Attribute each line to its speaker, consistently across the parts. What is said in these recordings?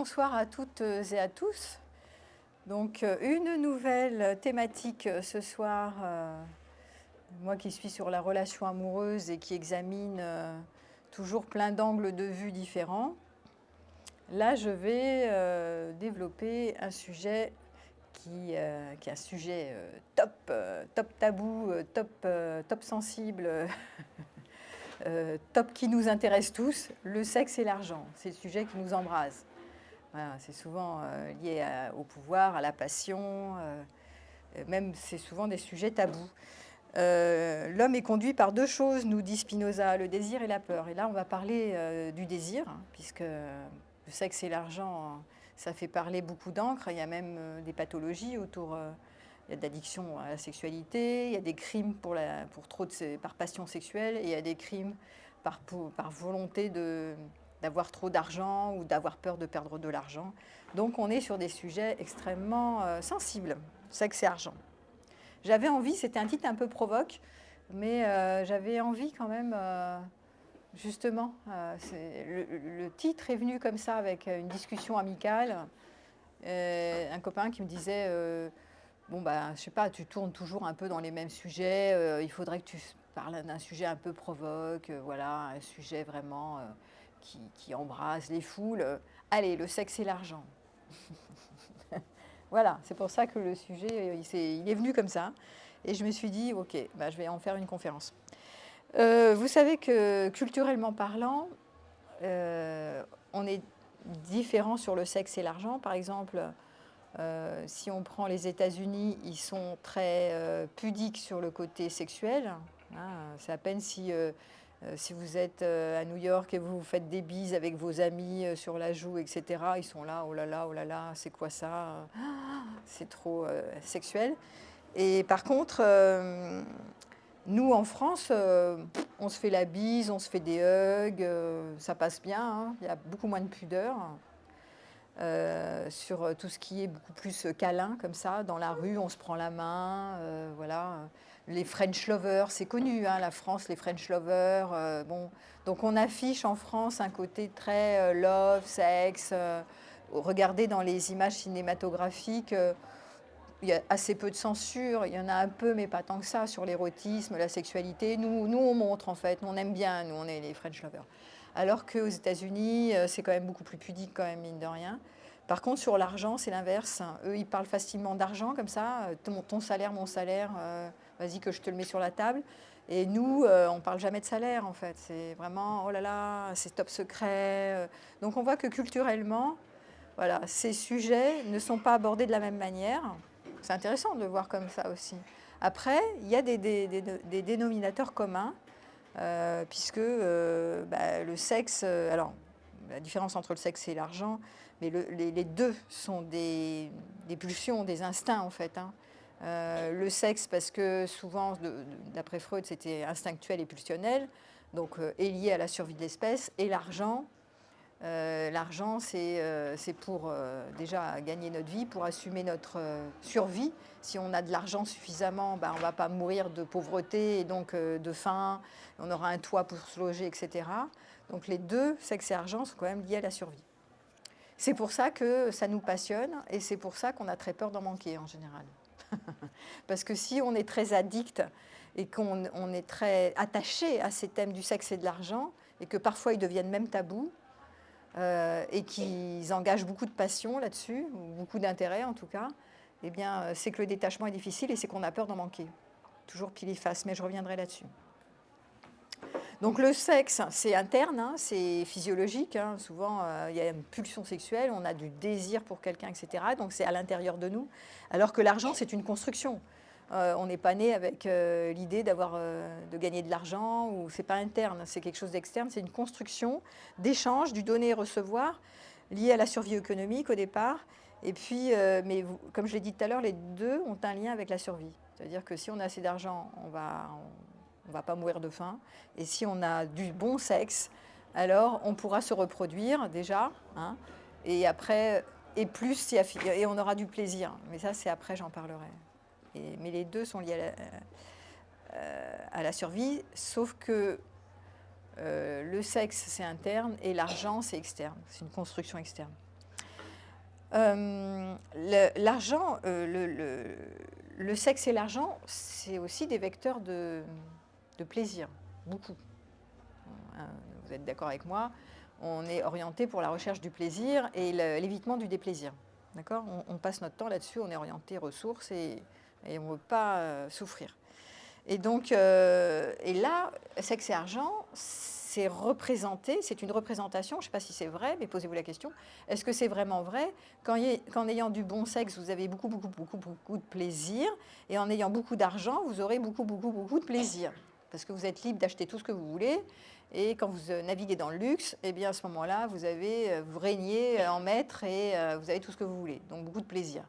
Speaker 1: bonsoir à toutes et à tous. Donc, une nouvelle thématique ce soir, moi qui suis sur la relation amoureuse et qui examine toujours plein d'angles de vue différents. Là, je vais développer un sujet qui est un sujet top tabou, top sensible, top qui nous intéresse tous, le sexe et l'argent. C'est le sujet qui nous embrase. Voilà, c'est souvent lié au pouvoir, à la passion, même c'est souvent des sujets tabous. L'homme est conduit par deux choses, nous dit Spinoza, le désir et la peur. Et là, on va parler du désir, hein, puisque le sexe et l'argent, ça fait parler beaucoup d'encre. Il y a même des pathologies autour. Il y a d'addiction à la sexualité, il y a des crimes par passion sexuelle, et il y a des crimes par volonté d'avoir trop d'argent ou d'avoir peur de perdre de l'argent. Donc on est sur des sujets extrêmement sensibles, sexe et argent. J'avais envie, c'était un titre un peu provoque, mais j'avais envie quand même, justement, le titre est venu comme ça avec une discussion amicale, un copain qui me disait, bon bah je sais pas, tu tournes toujours un peu dans les mêmes sujets, il faudrait que tu parles d'un sujet un peu provoque, voilà, un sujet vraiment qui embrase les foules. Allez, le sexe et l'argent. Voilà, c'est pour ça que le sujet, il est venu comme ça. Et je me suis dit, ok, bah, je vais en faire une conférence. Vous savez que culturellement parlant, on est différent sur le sexe et l'argent. Par exemple, si on prend les États-Unis, ils sont très pudiques sur le côté sexuel. Hein, c'est à peine si vous êtes à New York et vous faites des bises avec vos amis sur la joue, etc., ils sont là, oh là là, c'est quoi ça? C'est trop sexuel. Et par contre, nous en France, on se fait la bise, on se fait des hugs, ça passe bien, hein, il y a beaucoup moins de pudeur. Sur tout ce qui est beaucoup plus câlin, comme ça, dans la rue, on se prend la main, voilà. Les French lovers, c'est connu, hein, la France, les French lovers. Bon. Donc on affiche en France un côté très love, sexe. Regardez dans les images cinématographiques, il y a assez peu de censure, il y en a un peu, mais pas tant que ça, sur l'érotisme, la sexualité. Nous, on montre, en fait, nous, on aime bien, nous, on est les French lovers. Alors qu'aux États-Unis, c'est quand même beaucoup plus pudique, quand même, mine de rien. Par contre, sur l'argent, c'est l'inverse. Eux, ils parlent facilement d'argent, comme ça, ton salaire, mon salaire, vas-y que je te le mets sur la table. Et nous, on ne parle jamais de salaire, en fait. C'est vraiment, oh là là, c'est top secret. Donc on voit que culturellement, voilà, ces sujets ne sont pas abordés de la même manière. C'est intéressant de le voir comme ça aussi. Après, il y a des dénominateurs communs, puisque le sexe, alors la différence entre le sexe et l'argent, mais les deux sont des pulsions, des instincts en fait. Hein. Le sexe, parce que souvent, d'après Freud, c'était instinctuel et pulsionnel, donc est lié à la survie de l'espèce, et l'argent. L'argent, c'est pour déjà gagner notre vie, pour assumer notre survie. Si on a de l'argent suffisamment, on ne va pas mourir de pauvreté et donc de faim, on aura un toit pour se loger, etc. Donc les deux, sexe et argent, sont quand même liés à la survie. C'est pour ça que ça nous passionne et c'est pour ça qu'on a très peur d'en manquer en général. Parce que si on est très addict et qu'on est très attaché à ces thèmes du sexe et de l'argent, et que parfois ils deviennent même tabous, et qu'ils engagent beaucoup de passion là-dessus, ou beaucoup d'intérêt en tout cas, eh bien, c'est que le détachement est difficile et c'est qu'on a peur d'en manquer. Toujours pile et face, mais je reviendrai là-dessus. Donc le sexe, c'est interne, hein, c'est physiologique. Hein, souvent, il y a une pulsion sexuelle, on a du désir pour quelqu'un, etc. Donc c'est à l'intérieur de nous. Alors que l'argent, c'est une construction. On n'est pas né avec l'idée de gagner de l'argent, ou c'est pas interne, c'est quelque chose d'externe, c'est une construction d'échange, du donner et recevoir, lié à la survie économique au départ. Et puis, comme je l'ai dit tout à l'heure, les deux ont un lien avec la survie. C'est-à-dire que si on a assez d'argent, on va pas mourir de faim. Et si on a du bon sexe, alors on pourra se reproduire déjà, hein, et après, et plus, et on aura du plaisir. Mais ça, c'est après, j'en parlerai. Mais les deux sont liés à la survie, sauf que le sexe, c'est interne et l'argent, c'est externe. C'est une construction externe. L'argent, le sexe et l'argent, c'est aussi des vecteurs de plaisir, beaucoup. Hein, vous êtes d'accord avec moi? On est orienté pour la recherche du plaisir et l'évitement du déplaisir. D'accord? On passe notre temps là-dessus, on est orienté ressources et on ne veut pas souffrir. Et donc, et là, sexe et argent, c'est représenté, c'est une représentation, je ne sais pas si c'est vrai, mais posez-vous la question, est-ce que c'est vraiment vrai qu'en ayant du bon sexe, vous avez beaucoup, beaucoup, beaucoup, beaucoup de plaisir, et en ayant beaucoup d'argent, vous aurez beaucoup, beaucoup, beaucoup de plaisir, parce que vous êtes libre d'acheter tout ce que vous voulez, et quand vous naviguez dans le luxe, eh bien à ce moment-là, vous régnez en maître et vous avez tout ce que vous voulez, donc beaucoup de plaisir.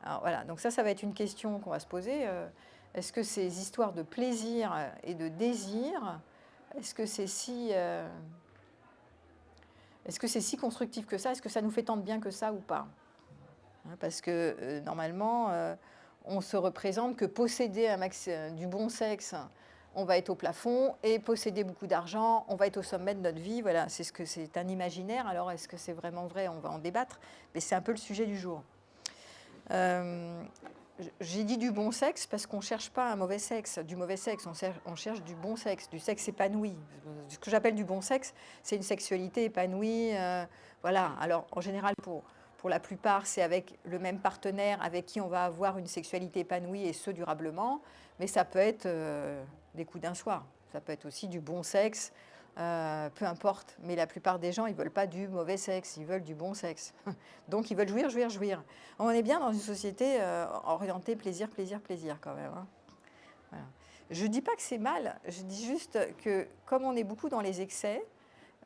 Speaker 1: Alors voilà, donc ça va être une question qu'on va se poser. Est-ce que ces histoires de plaisir et de désir, est-ce que c'est si, est-ce que c'est si constructif que ça? Est-ce que ça nous fait tant de bien que ça ou pas? Hein, parce que normalement, on se représente que posséder du bon sexe, on va être au plafond, et posséder beaucoup d'argent, on va être au sommet de notre vie. Voilà, c'est un imaginaire. Alors, est-ce que c'est vraiment vrai? On va en débattre, mais c'est un peu le sujet du jour. J'ai dit du bon sexe parce qu'on ne cherche pas un mauvais sexe, du mauvais sexe, on cherche du bon sexe, du sexe épanoui. Ce que j'appelle du bon sexe, c'est une sexualité épanouie. Voilà. Alors, en général, pour la plupart, c'est avec le même partenaire avec qui on va avoir une sexualité épanouie, et ce, durablement. Mais ça peut être des coups d'un soir. Ça peut être aussi du bon sexe, peu importe. Mais la plupart des gens, ils ne veulent pas du mauvais sexe, ils veulent du bon sexe. Donc, ils veulent jouir, jouir, jouir. On est bien dans une société orientée plaisir, plaisir, plaisir quand même. Hein. Voilà. Je ne dis pas que c'est mal, je dis juste que comme on est beaucoup dans les excès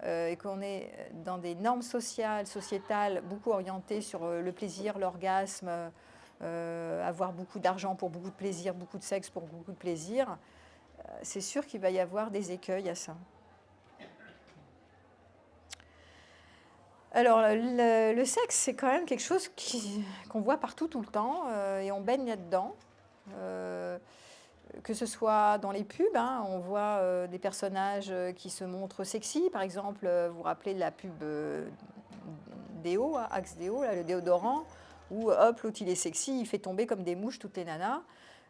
Speaker 1: et qu'on est dans des normes sociales, sociétales, beaucoup orientées sur le plaisir, l'orgasme, avoir beaucoup d'argent pour beaucoup de plaisir, beaucoup de sexe pour beaucoup de plaisir, c'est sûr qu'il va y avoir des écueils à ça. Alors, le sexe, c'est quand même quelque chose qu'on voit partout, tout le temps, et on baigne là-dedans. Que ce soit dans les pubs, hein, on voit des personnages qui se montrent sexy. Par exemple, vous vous rappelez de la pub Déo, Axe Déo, là, le déodorant, où hop, l'autre il est sexy, il fait tomber comme des mouches toutes les nanas.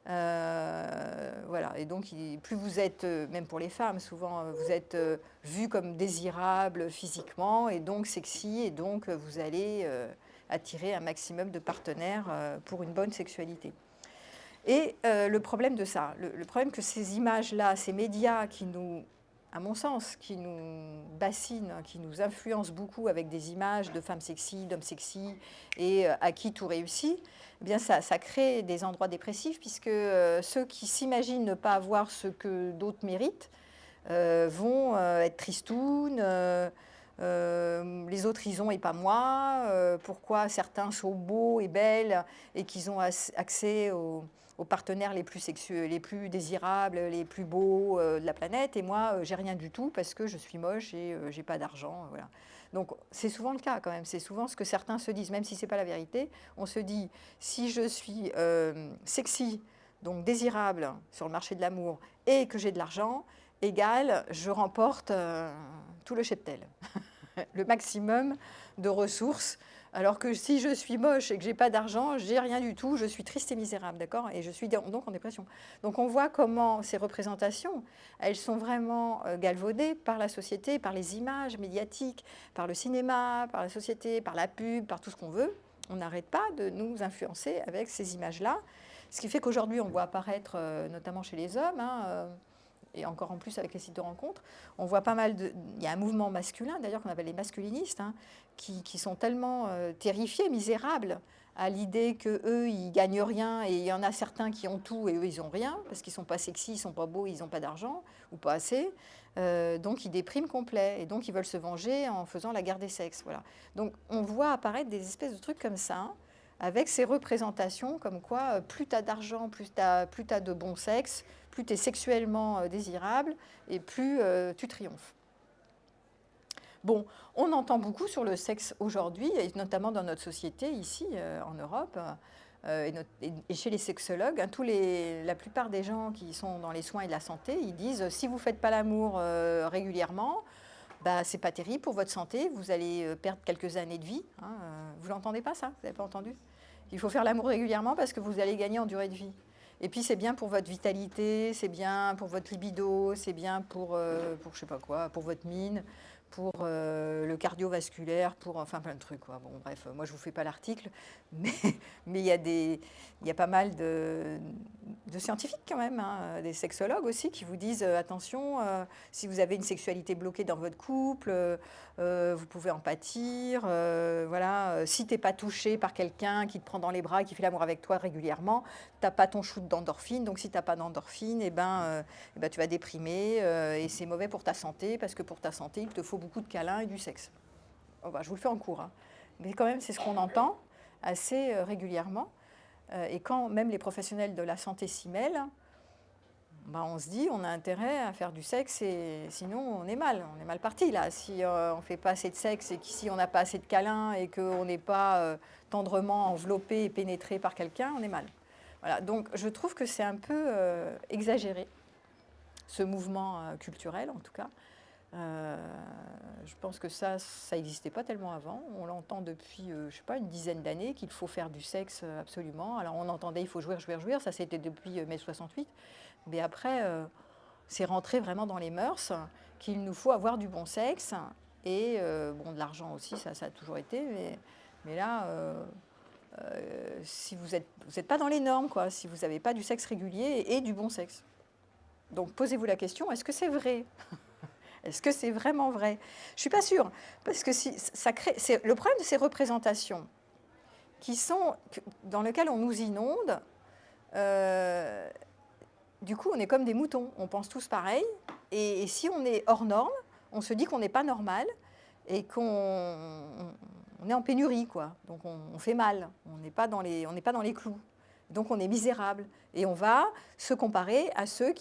Speaker 1: Voilà, et donc plus vous êtes, même pour les femmes, souvent vous êtes vu comme désirable physiquement et donc sexy, et donc vous allez attirer un maximum de partenaires pour une bonne sexualité. Et le problème de ça, le problème que ces images-là, ces médias qui nous, à mon sens, qui nous bassinent, qui nous influencent beaucoup avec des images de femmes sexy, d'hommes sexy, et à qui tout réussit, eh bien ça crée des endroits dépressifs, puisque ceux qui s'imaginent ne pas avoir ce que d'autres méritent vont être tristounes. Les autres, ils ont et pas moi. Pourquoi certains sont beaux et belles et qu'ils ont accès aux partenaires les plus sexuels, les plus désirables, les plus beaux de la planète, et moi, j'ai rien du tout parce que je suis moche et j'ai pas d'argent. Voilà. Donc c'est souvent le cas quand même. C'est souvent ce que certains se disent, même si c'est pas la vérité. On se dit, si je suis sexy, donc désirable sur le marché de l'amour, et que j'ai de l'argent, égal, je remporte tout le cheptel, le maximum de ressources. Alors que si je suis moche et que j'ai pas d'argent, j'ai rien du tout, je suis triste et misérable, d'accord? Et je suis donc en dépression. Donc on voit comment ces représentations, elles sont vraiment galvaudées par la société, par les images médiatiques, par le cinéma, par la société, par la pub, par tout ce qu'on veut. On n'arrête pas de nous influencer avec ces images-là. Ce qui fait qu'aujourd'hui, on voit apparaître, notamment chez les hommes, hein, et encore en plus avec les sites de rencontres, on voit pas mal de... Il y a un mouvement masculin, d'ailleurs, qu'on appelle les masculinistes, hein, qui sont tellement terrifiés, misérables, à l'idée qu'eux, ils gagnent rien, et il y en a certains qui ont tout, et eux, ils ont rien, parce qu'ils sont pas sexy, ils sont pas beaux, ils n'ont pas d'argent, ou pas assez. Donc, ils dépriment complet, et donc, ils veulent se venger en faisant la guerre des sexes. Voilà. Donc, on voit apparaître des espèces de trucs comme ça, avec ces représentations comme quoi plus tu as d'argent, plus tu as de bon sexe, plus tu es sexuellement désirable et plus tu triomphes. Bon, on entend beaucoup sur le sexe aujourd'hui, et notamment dans notre société ici en Europe, et chez les sexologues. Hein, la plupart des gens qui sont dans les soins et de la santé, ils disent si vous ne faites pas l'amour régulièrement, bah, c'est pas terrible pour votre santé, vous allez perdre quelques années de vie. Hein, vous l'entendez pas ça? Vous n'avez pas entendu? Il faut faire l'amour régulièrement parce que vous allez gagner en durée de vie. Et puis c'est bien pour votre vitalité, c'est bien pour votre libido, c'est bien pour je sais pas quoi, pour votre mine, pour le cardiovasculaire, pour enfin plein de trucs, quoi. Bon, bref, moi je vous fais pas l'article, mais mais il y a pas mal de scientifiques quand même, hein, des sexologues aussi qui vous disent attention, si vous avez une sexualité bloquée dans votre couple, vous pouvez en pâtir. Voilà, si t'es pas touché par quelqu'un qui te prend dans les bras, qui fait l'amour avec toi régulièrement, t'as pas ton shoot d'endorphine. Donc si t'as pas d'endorphine, eh ben, tu vas déprimer et c'est mauvais pour ta santé parce que pour ta santé, il te faut beaucoup de câlins et du sexe. Oh, bah, je vous le fais en cours, hein. Mais quand même, c'est ce qu'on entend assez régulièrement. Et quand même les professionnels de la santé s'y mêlent, bah, on se dit on a intérêt à faire du sexe et sinon on est mal parti là. Si on ne fait pas assez de sexe et si on n'a pas assez de câlins et qu'on n'est pas tendrement enveloppé et pénétré par quelqu'un, on est mal. Voilà, donc je trouve que c'est un peu exagéré, ce mouvement culturel en tout cas. Je pense que ça n'existait pas tellement avant. On l'entend depuis, je sais pas, une dizaine d'années qu'il faut faire du sexe absolument. Alors on entendait il faut jouir, jouir, jouir, ça c'était depuis mai 68. Mais après, c'est rentré vraiment dans les mœurs qu'il nous faut avoir du bon sexe et bon, de l'argent aussi, ça a toujours été. Mais là, si vous êtes pas dans les normes, quoi, si vous n'avez pas du sexe régulier et du bon sexe. Donc posez-vous la question, est-ce que c'est vrai? Est-ce que c'est vraiment vrai? Je ne suis pas sûre, parce que si, ça crée, c'est le problème de ces représentations dans lesquelles on nous inonde. Du coup, on est comme des moutons, on pense tous pareil. Et si on est hors norme, on se dit qu'on n'est pas normal et on est en pénurie, quoi. Donc on fait mal, on n'est pas dans les clous. Donc on est misérable. Et on va se comparer à ceux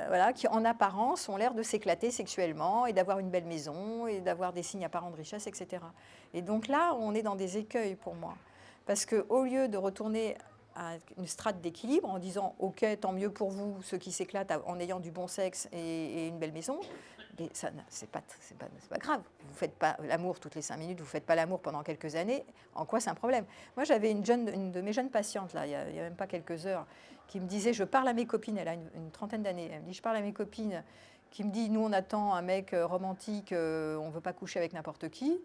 Speaker 1: voilà, qui en apparence, ont l'air de s'éclater sexuellement et d'avoir une belle maison et d'avoir des signes apparents de richesse, etc. Et donc là, on est dans des écueils pour moi. Parce qu'au lieu de retourner à une strate d'équilibre en disant « Ok, tant mieux pour vous, ceux qui s'éclatent en ayant du bon sexe et une belle maison », mais ça, c'est pas grave. Vous ne faites pas l'amour toutes les 5 minutes, vous ne faites pas l'amour pendant quelques années. En quoi c'est un problème? Moi, j'avais une de mes jeunes patientes, là, il n'y a même pas quelques heures, qui me disait, je parle à mes copines, elle a une trentaine d'années, elle me dit, je parle à mes copines, qui me dit, nous, on attend un mec romantique, on ne veut pas coucher avec n'importe qui.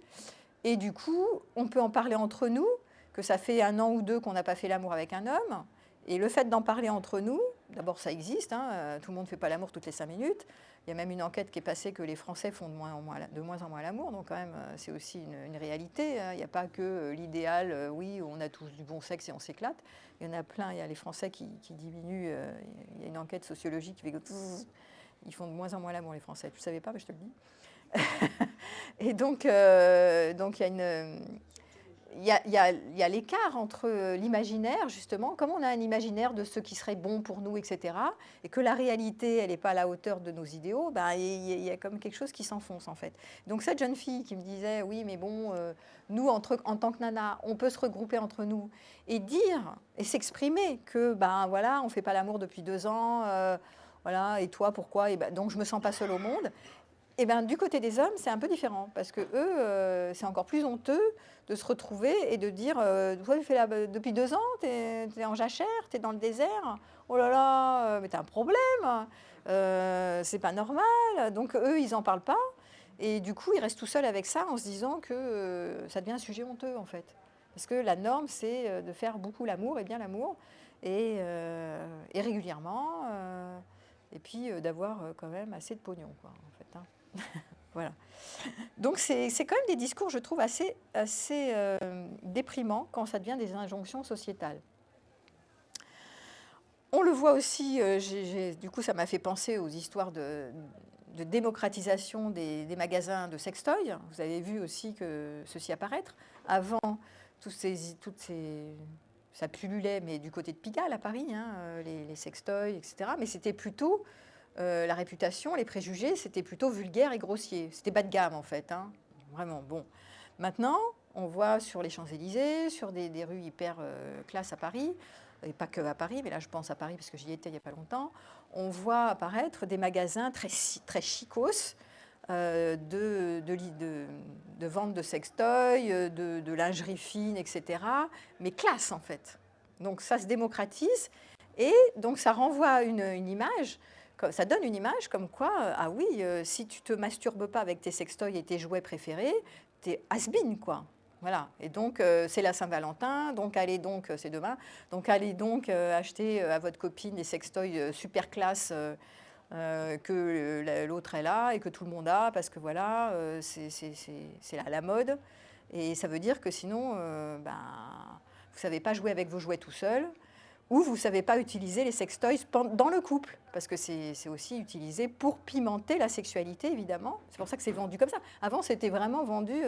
Speaker 1: Et du coup, on peut en parler entre nous, que ça fait 1 an ou 2 qu'on n'a pas fait l'amour avec un homme. Et le fait d'en parler entre nous, d'abord ça existe, hein, tout le monde ne fait pas l'amour toutes les 5 minutes. Il y a même une enquête qui est passée que les Français font de moins en moins l'amour, donc quand même c'est aussi une réalité. Hein. Il n'y a pas que l'idéal, oui, on a tous du bon sexe et on s'éclate. Il y en a plein, il y a les Français qui diminuent. Il y a une enquête sociologique qui fait que ils font de moins en moins l'amour les Français. Tu ne savais pas, mais je te le dis. Et donc il y a une... Il y a l'écart entre l'imaginaire, justement, comme on a un imaginaire de ce qui serait bon pour nous, etc., et que la réalité, elle n'est pas à la hauteur de nos idéaux, ben, il y a comme quelque chose qui s'enfonce, en fait. Donc cette jeune fille qui me disait, oui, mais bon, nous, en tant que nana, on peut se regrouper entre nous et dire, et s'exprimer que, ben voilà, on ne fait pas l'amour depuis 2 ans, voilà, et toi, pourquoi? Et ben, donc je ne me sens pas seule au monde. Et ben, du côté des hommes, c'est un peu différent, parce que eux, c'est encore plus honteux de se retrouver et de dire toi, tu fais depuis 2 ans, tu es en jachère, tu es dans le désert, oh là là, mais tu as un problème, c'est pas normal. Donc eux, ils n'en parlent pas, et du coup, ils restent tout seuls avec ça en se disant que ça devient un sujet honteux, en fait. Parce que la norme, c'est de faire beaucoup l'amour, et bien l'amour, et régulièrement, et puis d'avoir quand même assez de pognon, quoi, en fait. Hein. Voilà. Donc c'est quand même des discours, je trouve, assez déprimants quand ça devient des injonctions sociétales. On le voit aussi, du coup ça m'a fait penser aux histoires de démocratisation des magasins de sextoys. Vous avez vu aussi que ceci apparaître. Avant, ça pullulait, mais du côté de Pigalle à Paris, hein, les sextoys, etc. Mais c'était plutôt... la réputation, les préjugés, c'était plutôt vulgaire et grossier. C'était bas de gamme, en fait. Hein. Vraiment, bon. Maintenant, on voit sur les Champs-Élysées, sur des rues hyper classe à Paris, et pas que à Paris, mais là, je pense à Paris parce que j'y étais il n'y a pas longtemps, on voit apparaître des magasins très chicos, de vente de sextoys, de lingerie fine, etc. Mais classe, en fait. Donc ça se démocratise et donc ça renvoie à une image, ça donne une image comme quoi, ah oui, si tu te masturbes pas avec tes sextoys et tes jouets préférés, t'es has-been, quoi. Voilà. Et donc c'est la Saint-Valentin, donc allez donc, c'est demain, donc allez donc acheter à votre copine des sextoys super classe que l'autre elle a et que tout le monde a parce que voilà, c'est la mode. Et ça veut dire que sinon, vous ne savez pas jouer avec vos jouets tout seul ou vous ne savez pas utiliser les sextoys dans le couple, parce que c'est aussi utilisé pour pimenter la sexualité, évidemment. C'est pour ça que c'est vendu comme ça. Avant, c'était vraiment vendu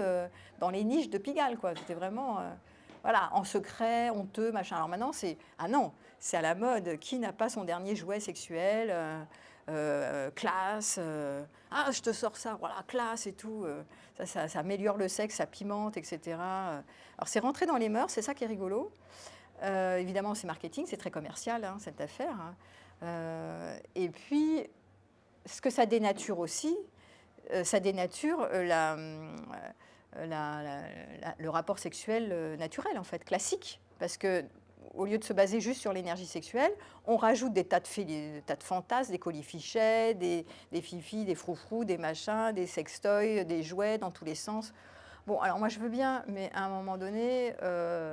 Speaker 1: dans les niches de Pigalle, quoi. C'était vraiment, voilà, en secret, honteux, machin. Alors maintenant, ah non, c'est à la mode. Qui n'a pas son dernier jouet sexuel classe, ah je te sors ça, voilà, classe et tout, ça améliore le sexe, ça pimente, etc. Alors c'est rentré dans les mœurs, c'est ça qui est rigolo. Évidemment c'est marketing, c'est très commercial hein, cette affaire. Hein. Et puis ce que ça dénature aussi, ça dénature le rapport sexuel naturel en fait, classique, parce que au lieu de se baser juste sur l'énergie sexuelle, on rajoute des tas de fantasmes, des colifichets, des fifis, des froufrous, des machins, des sextoys, des jouets dans tous les sens. Bon, alors moi je veux bien, mais à un moment donné,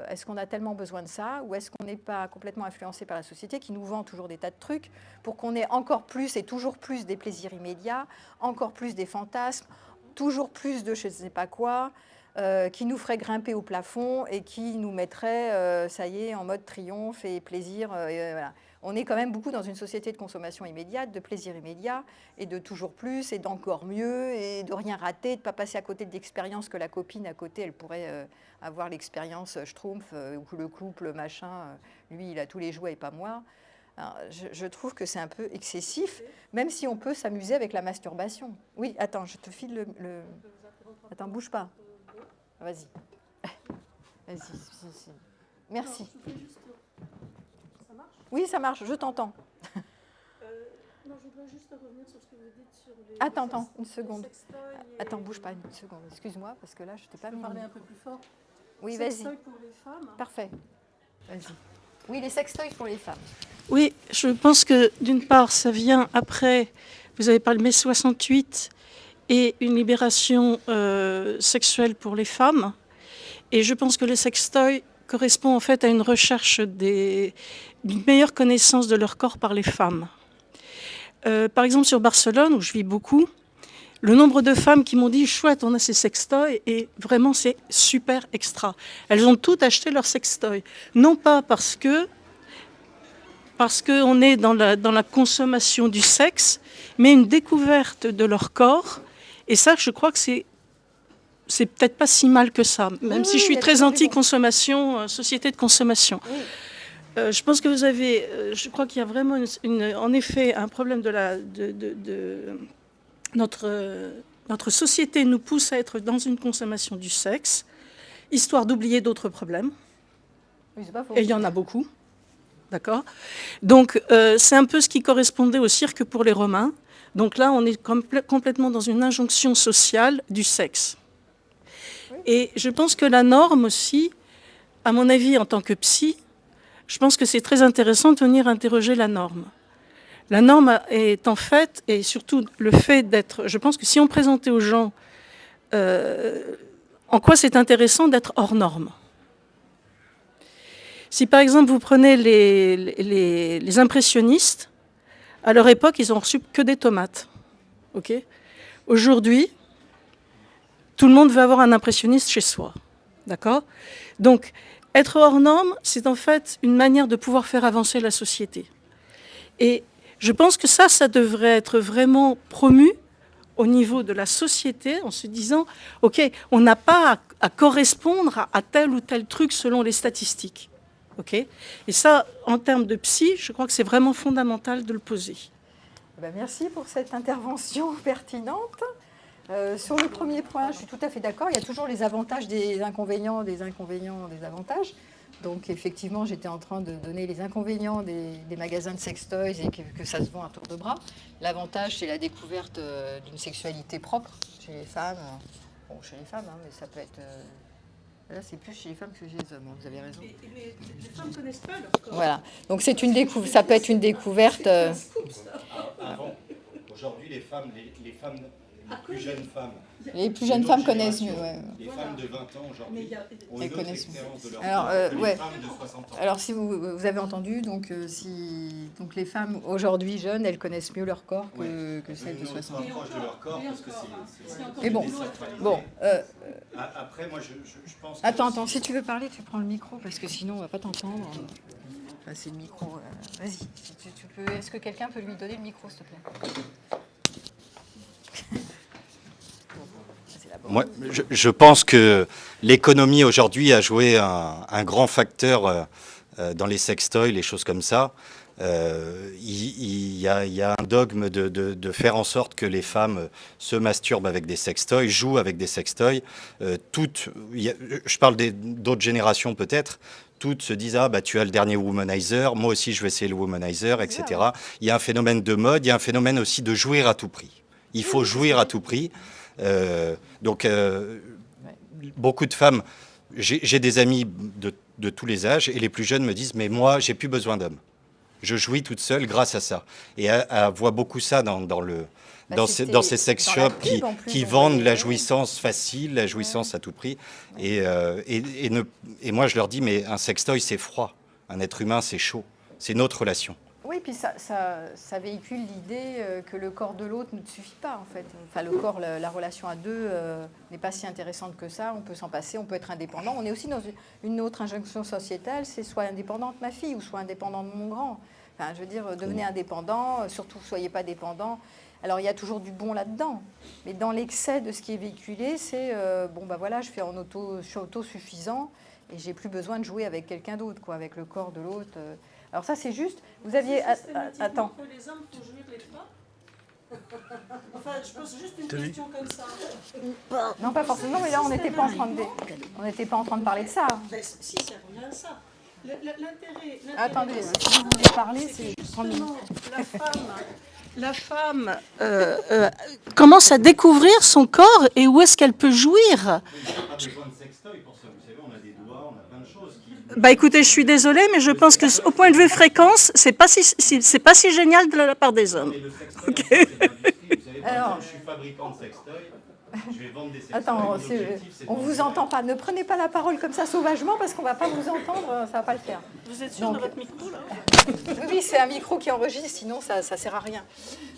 Speaker 1: est-ce qu'on a tellement besoin de ça ou est-ce qu'on n'est pas complètement influencé par la société qui nous vend toujours des tas de trucs pour qu'on ait encore plus et toujours plus des plaisirs immédiats, encore plus des fantasmes, toujours plus de je ne sais pas quoi, qui nous ferait grimper au plafond et qui nous mettrait, ça y est, en mode triomphe et plaisir. Voilà. On est quand même beaucoup dans une société de consommation immédiate, de plaisir immédiat, et de toujours plus, et d'encore mieux, et de rien rater, de ne pas passer à côté de l'expérience que la copine à côté, elle pourrait avoir l'expérience Schtroumpf, ou le couple, machin, lui, il a tous les jouets et pas moi. Alors, je trouve que c'est un peu excessif, même si on peut s'amuser avec la masturbation. Oui, attends, je te file le... Attends, bouge pas. Vas-y. Vas-y. Merci.
Speaker 2: Ça marche ?
Speaker 1: Oui, ça marche, je t'entends.
Speaker 2: Non, je voudrais juste revenir sur ce que vous dites sur les...
Speaker 1: Attends, une seconde. Attends, bouge pas une seconde. Excuse-moi, parce que là, je t'ai pas mis...
Speaker 2: Je peux parler un peu plus fort ?
Speaker 1: Oui, vas-y.
Speaker 2: Sextoy pour les femmes.
Speaker 1: Parfait. Vas-y. Oui, les sextoys pour les femmes.
Speaker 2: Oui, je pense que d'une part, ça vient après, vous avez parlé de mai 68 et une libération sexuelle pour les femmes. Et je pense que les sextoys correspondent en fait à une recherche d'une meilleure connaissance de leur corps par les femmes. Par exemple, sur Barcelone, où je vis beaucoup, le nombre de femmes qui m'ont dit « chouette, on a ces sextoys » et vraiment c'est super extra. Elles ont toutes acheté leurs sextoys. Non pas parce qu'on est dans la consommation du sexe, mais une découverte de leur corps. Et ça, je crois que c'est peut-être pas si mal que ça, même si je suis très anti-consommation, société de consommation.
Speaker 1: Oui.
Speaker 2: Je pense que vous avez, je crois qu'il y a vraiment en effet un problème notre société nous pousse à être dans une consommation du sexe, histoire d'oublier d'autres problèmes.
Speaker 1: Oui, c'est pas faux.
Speaker 2: Et il y en a beaucoup. D'accord ? Donc, c'est un peu ce qui correspondait au cirque pour les Romains. Donc là, on est complètement dans une injonction sociale du sexe. Oui. Et je pense que la norme aussi, à mon avis, en tant que psy, je pense que c'est très intéressant de venir interroger la norme. La norme est en fait, et surtout le fait d'être... Je pense que si on présentait aux gens en quoi c'est intéressant d'être hors norme. Si par exemple vous prenez les impressionnistes, à leur époque, ils ont reçu que des tomates. Okay ? Aujourd'hui, tout le monde veut avoir un impressionniste chez soi. D'accord ? Donc, être hors norme, c'est en fait une manière de pouvoir faire avancer la société. Et je pense que ça devrait être vraiment promu au niveau de la société en se disant, OK, on n'a pas à correspondre à tel ou tel truc selon les statistiques. Okay. Et ça, en termes de psy, je crois que c'est vraiment fondamental de le poser.
Speaker 1: Merci pour cette intervention pertinente. Sur le premier point, je suis tout à fait d'accord. Il y a toujours les avantages, des inconvénients, des inconvénients, des avantages. Donc effectivement, j'étais en train de donner les inconvénients des magasins de sextoys et que ça se vend à tour de bras. L'avantage, c'est la découverte d'une sexualité propre chez les femmes. Bon, chez les femmes, hein, mais ça peut être... là, c'est plus chez les femmes que chez les hommes, hein, vous avez raison.
Speaker 2: Mais les femmes ne connaissent pas leur corps.
Speaker 1: Voilà. Donc ça peut être une découverte...
Speaker 3: Avant, aujourd'hui, les plus jeunes femmes.
Speaker 1: Les plus jeunes femmes connaissent mieux. Ouais.
Speaker 3: Les femmes de 20 ans aujourd'hui ont
Speaker 1: Elles
Speaker 3: une autre
Speaker 1: connaissent mieux.
Speaker 3: expérience de leur
Speaker 1: Alors,
Speaker 3: corps que
Speaker 1: ouais.
Speaker 3: les femmes de 60 ans.
Speaker 1: Alors, si vous avez entendu, donc les femmes aujourd'hui jeunes, elles connaissent mieux leur corps que celles de 60 ans.
Speaker 3: Proche de leur corps parce que c'est
Speaker 1: Et bon,
Speaker 3: bon. Après, moi, je pense. Que
Speaker 1: attends, si tu veux parler, tu prends le micro parce que sinon on va pas t'entendre. Enfin, c'est le micro. Vas-y, si tu peux. Est-ce que quelqu'un peut lui donner le micro, s'il te plaît?
Speaker 3: Moi, je pense que l'économie aujourd'hui a joué un grand facteur dans les sextoys, les choses comme ça. Il y a un dogme de faire en sorte que les femmes se masturbent avec des sextoys, jouent avec des sextoys. Je parle d'autres générations peut-être. Toutes se disent, ah bah tu as le dernier womanizer, moi aussi je vais essayer le womanizer, etc. Il y a un phénomène de mode, il y a un phénomène aussi de jouir à tout prix. Il faut jouir à tout prix. Beaucoup de femmes, j'ai des amis de tous les âges et les plus jeunes me disent, mais moi j'ai plus besoin d'hommes. Je jouis toute seule grâce à ça. Et elle voit beaucoup ça dans ces sex shops qui vendent la jouissance facile, la jouissance à tout prix. Et moi, je leur dis, mais un sextoy, c'est froid. Un être humain, c'est chaud. C'est notre relation.
Speaker 1: Oui, puis ça véhicule l'idée que le corps de l'autre ne te suffit pas, en fait. Enfin, le corps, la relation à deux n'est pas si intéressante que ça. On peut s'en passer, on peut être indépendant. On est aussi dans une autre injonction sociétale, c'est soit indépendante ma fille ou soit indépendante mon grand. Enfin, je veux dire, devenez indépendant, surtout soyez pas dépendant. Alors, il y a toujours du bon là-dedans. Mais dans l'excès de ce qui est véhiculé, c'est, je suis autosuffisant et j'ai plus besoin de jouer avec quelqu'un d'autre, quoi, avec le corps de l'autre. Alors ça, c'est juste. Vous aviez. Attends.
Speaker 2: Que les hommes font jouir les femmes. Enfin, je pose juste une question comme ça.
Speaker 1: Non, pas forcément, mais là, on n'était pas en train de parler de ça.
Speaker 2: Ben, si, ça revient à ça. L'intérêt.
Speaker 1: Attendez, si vous voulez parler, c'est
Speaker 2: justement la femme commence à découvrir son corps et où est-ce qu'elle peut jouir. Bah écoutez, je suis désolée, mais je pense que au point de vue fréquence, c'est pas si génial de la part des hommes.
Speaker 3: Okay. Alors, je suis fabricant de sextoy. Je vais vendre des sextoys.
Speaker 1: Attends, on vous entend pas. Ne prenez pas la parole comme ça sauvagement parce qu'on va pas vous entendre. Ça va pas le faire.
Speaker 2: Vous êtes sûr de votre micro là?
Speaker 1: Oui, c'est un micro qui enregistre, sinon ça sert à rien.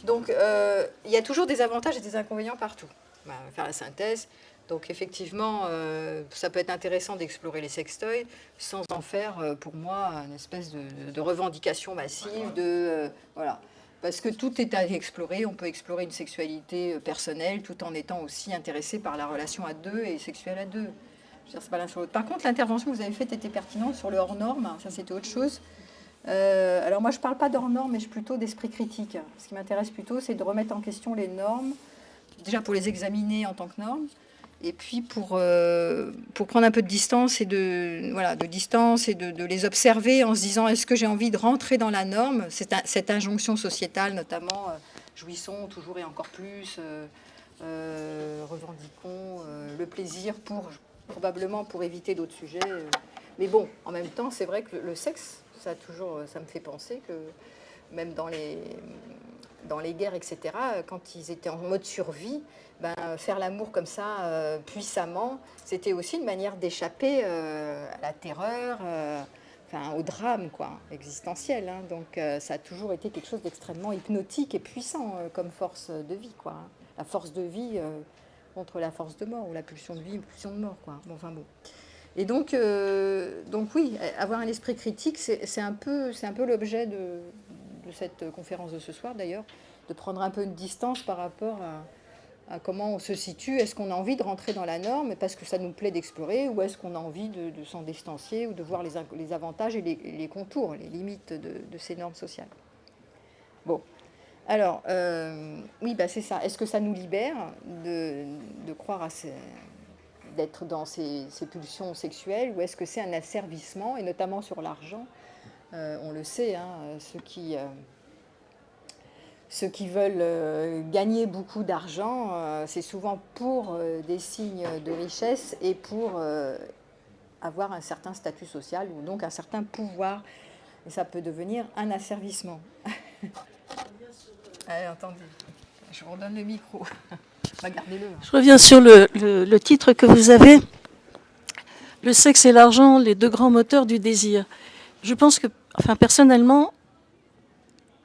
Speaker 1: Donc, il y a toujours des avantages et des inconvénients partout. On va faire la synthèse. Donc effectivement, ça peut être intéressant d'explorer les sextoys sans en faire, pour moi, une espèce de revendication massive. Voilà. Parce que tout est à explorer. On peut explorer une sexualité personnelle tout en étant aussi intéressé par la relation à deux et sexuelle à deux. Je veux dire, c'est pas l'un sur l'autre. Par contre, l'intervention que vous avez faite était pertinente sur le hors-norme. Ça, c'était autre chose. Alors moi, je ne parle pas d'hors-norme, mais plutôt d'esprit critique. Ce qui m'intéresse plutôt, c'est de remettre en question les normes, déjà pour les examiner en tant que normes, et puis pour prendre un peu de distance et de les observer en se disant est-ce que j'ai envie de rentrer dans la norme, cette injonction sociétale notamment, jouissons toujours et encore plus, revendiquons le plaisir probablement pour éviter d'autres sujets. Mais bon, en même temps, c'est vrai que le sexe, ça me fait penser que même dans les guerres, etc., quand ils étaient en mode survie, faire l'amour comme ça, puissamment, c'était aussi une manière d'échapper à la terreur, au drame existentiel. Hein. Donc ça a toujours été quelque chose d'extrêmement hypnotique et puissant comme force de vie. La force de vie contre la force de mort, ou la pulsion de vie, pulsion de mort. Et donc oui, avoir un esprit critique, c'est un peu l'objet de cette conférence de ce soir, d'ailleurs, de prendre un peu une distance par rapport à comment on se situe. Est-ce qu'on a envie de rentrer dans la norme parce que ça nous plaît d'explorer, ou est-ce qu'on a envie de s'en distancier ou de voir les avantages et les contours, les limites de ces normes sociales. Bon. Alors, oui, bah, c'est ça. Est-ce que ça nous libère de croire d'être dans ces pulsions sexuelles, ou est-ce que c'est un asservissement, et notamment sur l'argent? On le sait, hein, ceux qui veulent gagner beaucoup d'argent, c'est souvent pour des signes de richesse et pour avoir un certain statut social, ou donc un certain pouvoir. Et ça peut devenir un asservissement. Allez, attendez, je vous redonne le micro. Regardez-le.
Speaker 2: Je reviens sur le titre que vous avez, le sexe et l'argent, les deux grands moteurs du désir. Je pense que, enfin personnellement,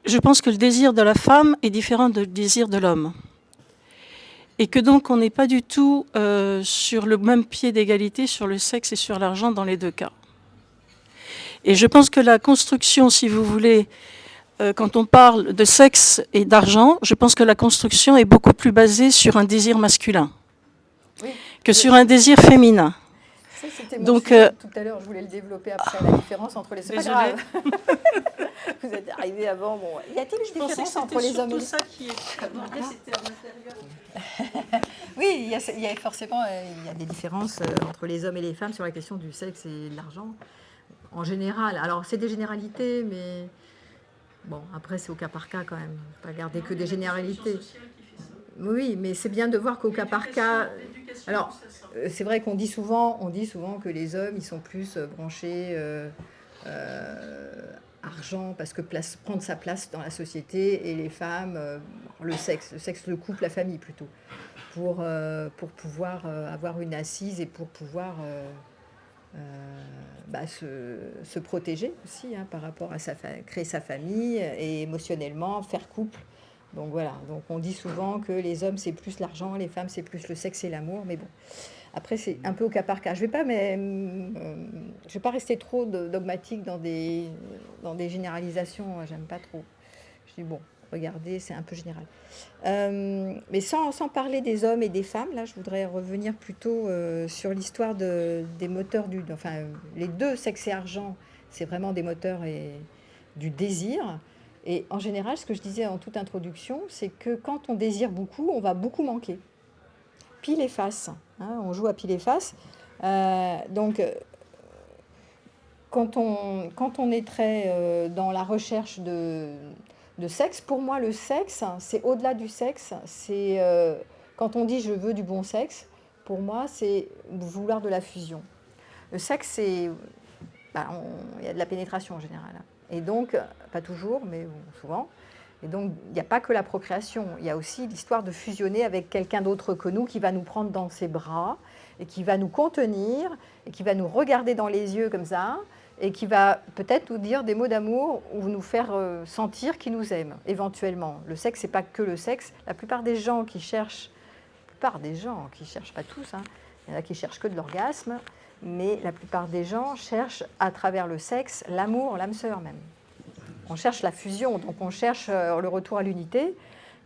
Speaker 2: je pense que le désir de la femme est différent du désir de l'homme. Et que donc on n'est pas du tout sur le même pied d'égalité sur le sexe et sur l'argent dans les deux cas. Et je pense que la construction, si vous voulez, quand on parle de sexe et d'argent, je pense que la construction est beaucoup plus basée sur un désir masculin que sur un désir féminin.
Speaker 1: Ça, c'était mon sujet tout à l'heure, je voulais le développer après, la différence entre les... C'est pas grave. Vous êtes arrivé avant. Bon. Y a-t-il une différence entre les hommes et les femmes? Oui, il y a forcément il y a des différences entre les hommes et les femmes sur la question du sexe et de l'argent, en général. Alors, c'est des généralités, mais bon, après, c'est au cas par cas quand même. Il ne faut pas garder que des généralités. Oui, mais c'est bien de voir qu'au cas par cas... Alors, c'est vrai qu'on dit souvent que les hommes, ils sont plus branchés argent, parce que prendre sa place dans la société, et les femmes, le sexe, le couple, la famille plutôt, pour pouvoir avoir une assise et pour pouvoir se protéger aussi, hein, par rapport à créer sa famille et émotionnellement faire couple. Donc voilà, donc on dit souvent que les hommes c'est plus l'argent, les femmes c'est plus le sexe et l'amour, mais bon, après c'est un peu au cas par cas. Je vais pas rester trop dogmatique dans des généralisations, j'aime pas trop. Je dis bon, regardez, c'est un peu général. Mais sans parler des hommes et des femmes, là je voudrais revenir plutôt sur l'histoire des moteurs enfin les deux, sexe et argent, c'est vraiment des moteurs du désir. Et en général, ce que je disais en toute introduction, c'est que quand on désire beaucoup, on va beaucoup manquer. Pile et face, hein, on joue à pile et face. Donc, quand on est très dans la recherche de sexe, pour moi, le sexe, c'est au-delà du sexe. C'est quand on dit je veux du bon sexe, pour moi, c'est vouloir de la fusion. Le sexe, c'est... il y a de la pénétration en général. Et donc, pas toujours, mais souvent. Et donc, il n'y a pas que la procréation. Il y a aussi l'histoire de fusionner avec quelqu'un d'autre que nous qui va nous prendre dans ses bras et qui va nous contenir et qui va nous regarder dans les yeux comme ça et qui va peut-être nous dire des mots d'amour ou nous faire sentir qu'il nous aime, éventuellement. Le sexe, ce n'est pas que le sexe. La plupart des gens qui cherchent, pas tous, hein, il y en a qui cherchent que de l'orgasme, mais la plupart des gens cherchent à travers le sexe l'amour, l'âme sœur même. On cherche la fusion, donc on cherche le retour à l'unité,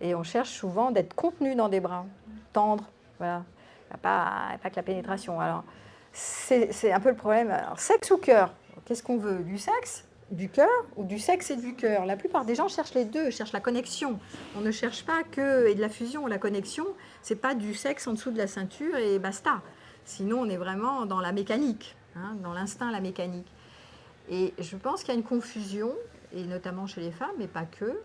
Speaker 1: et on cherche souvent d'être contenu dans des bras, tendre, voilà. Il n'y a pas que la pénétration. Alors, c'est un peu le problème. Alors, sexe ou cœur? Qu'est-ce qu'on veut? Du sexe, du cœur, ou du sexe et du cœur? La plupart des gens cherchent les deux, cherchent la connexion. On ne cherche pas que et de la fusion ou la connexion. C'est pas du sexe en dessous de la ceinture et basta. Sinon, on est vraiment dans la mécanique, hein, dans l'instinct, la mécanique. Et je pense qu'il y a une confusion, et notamment chez les femmes, mais pas que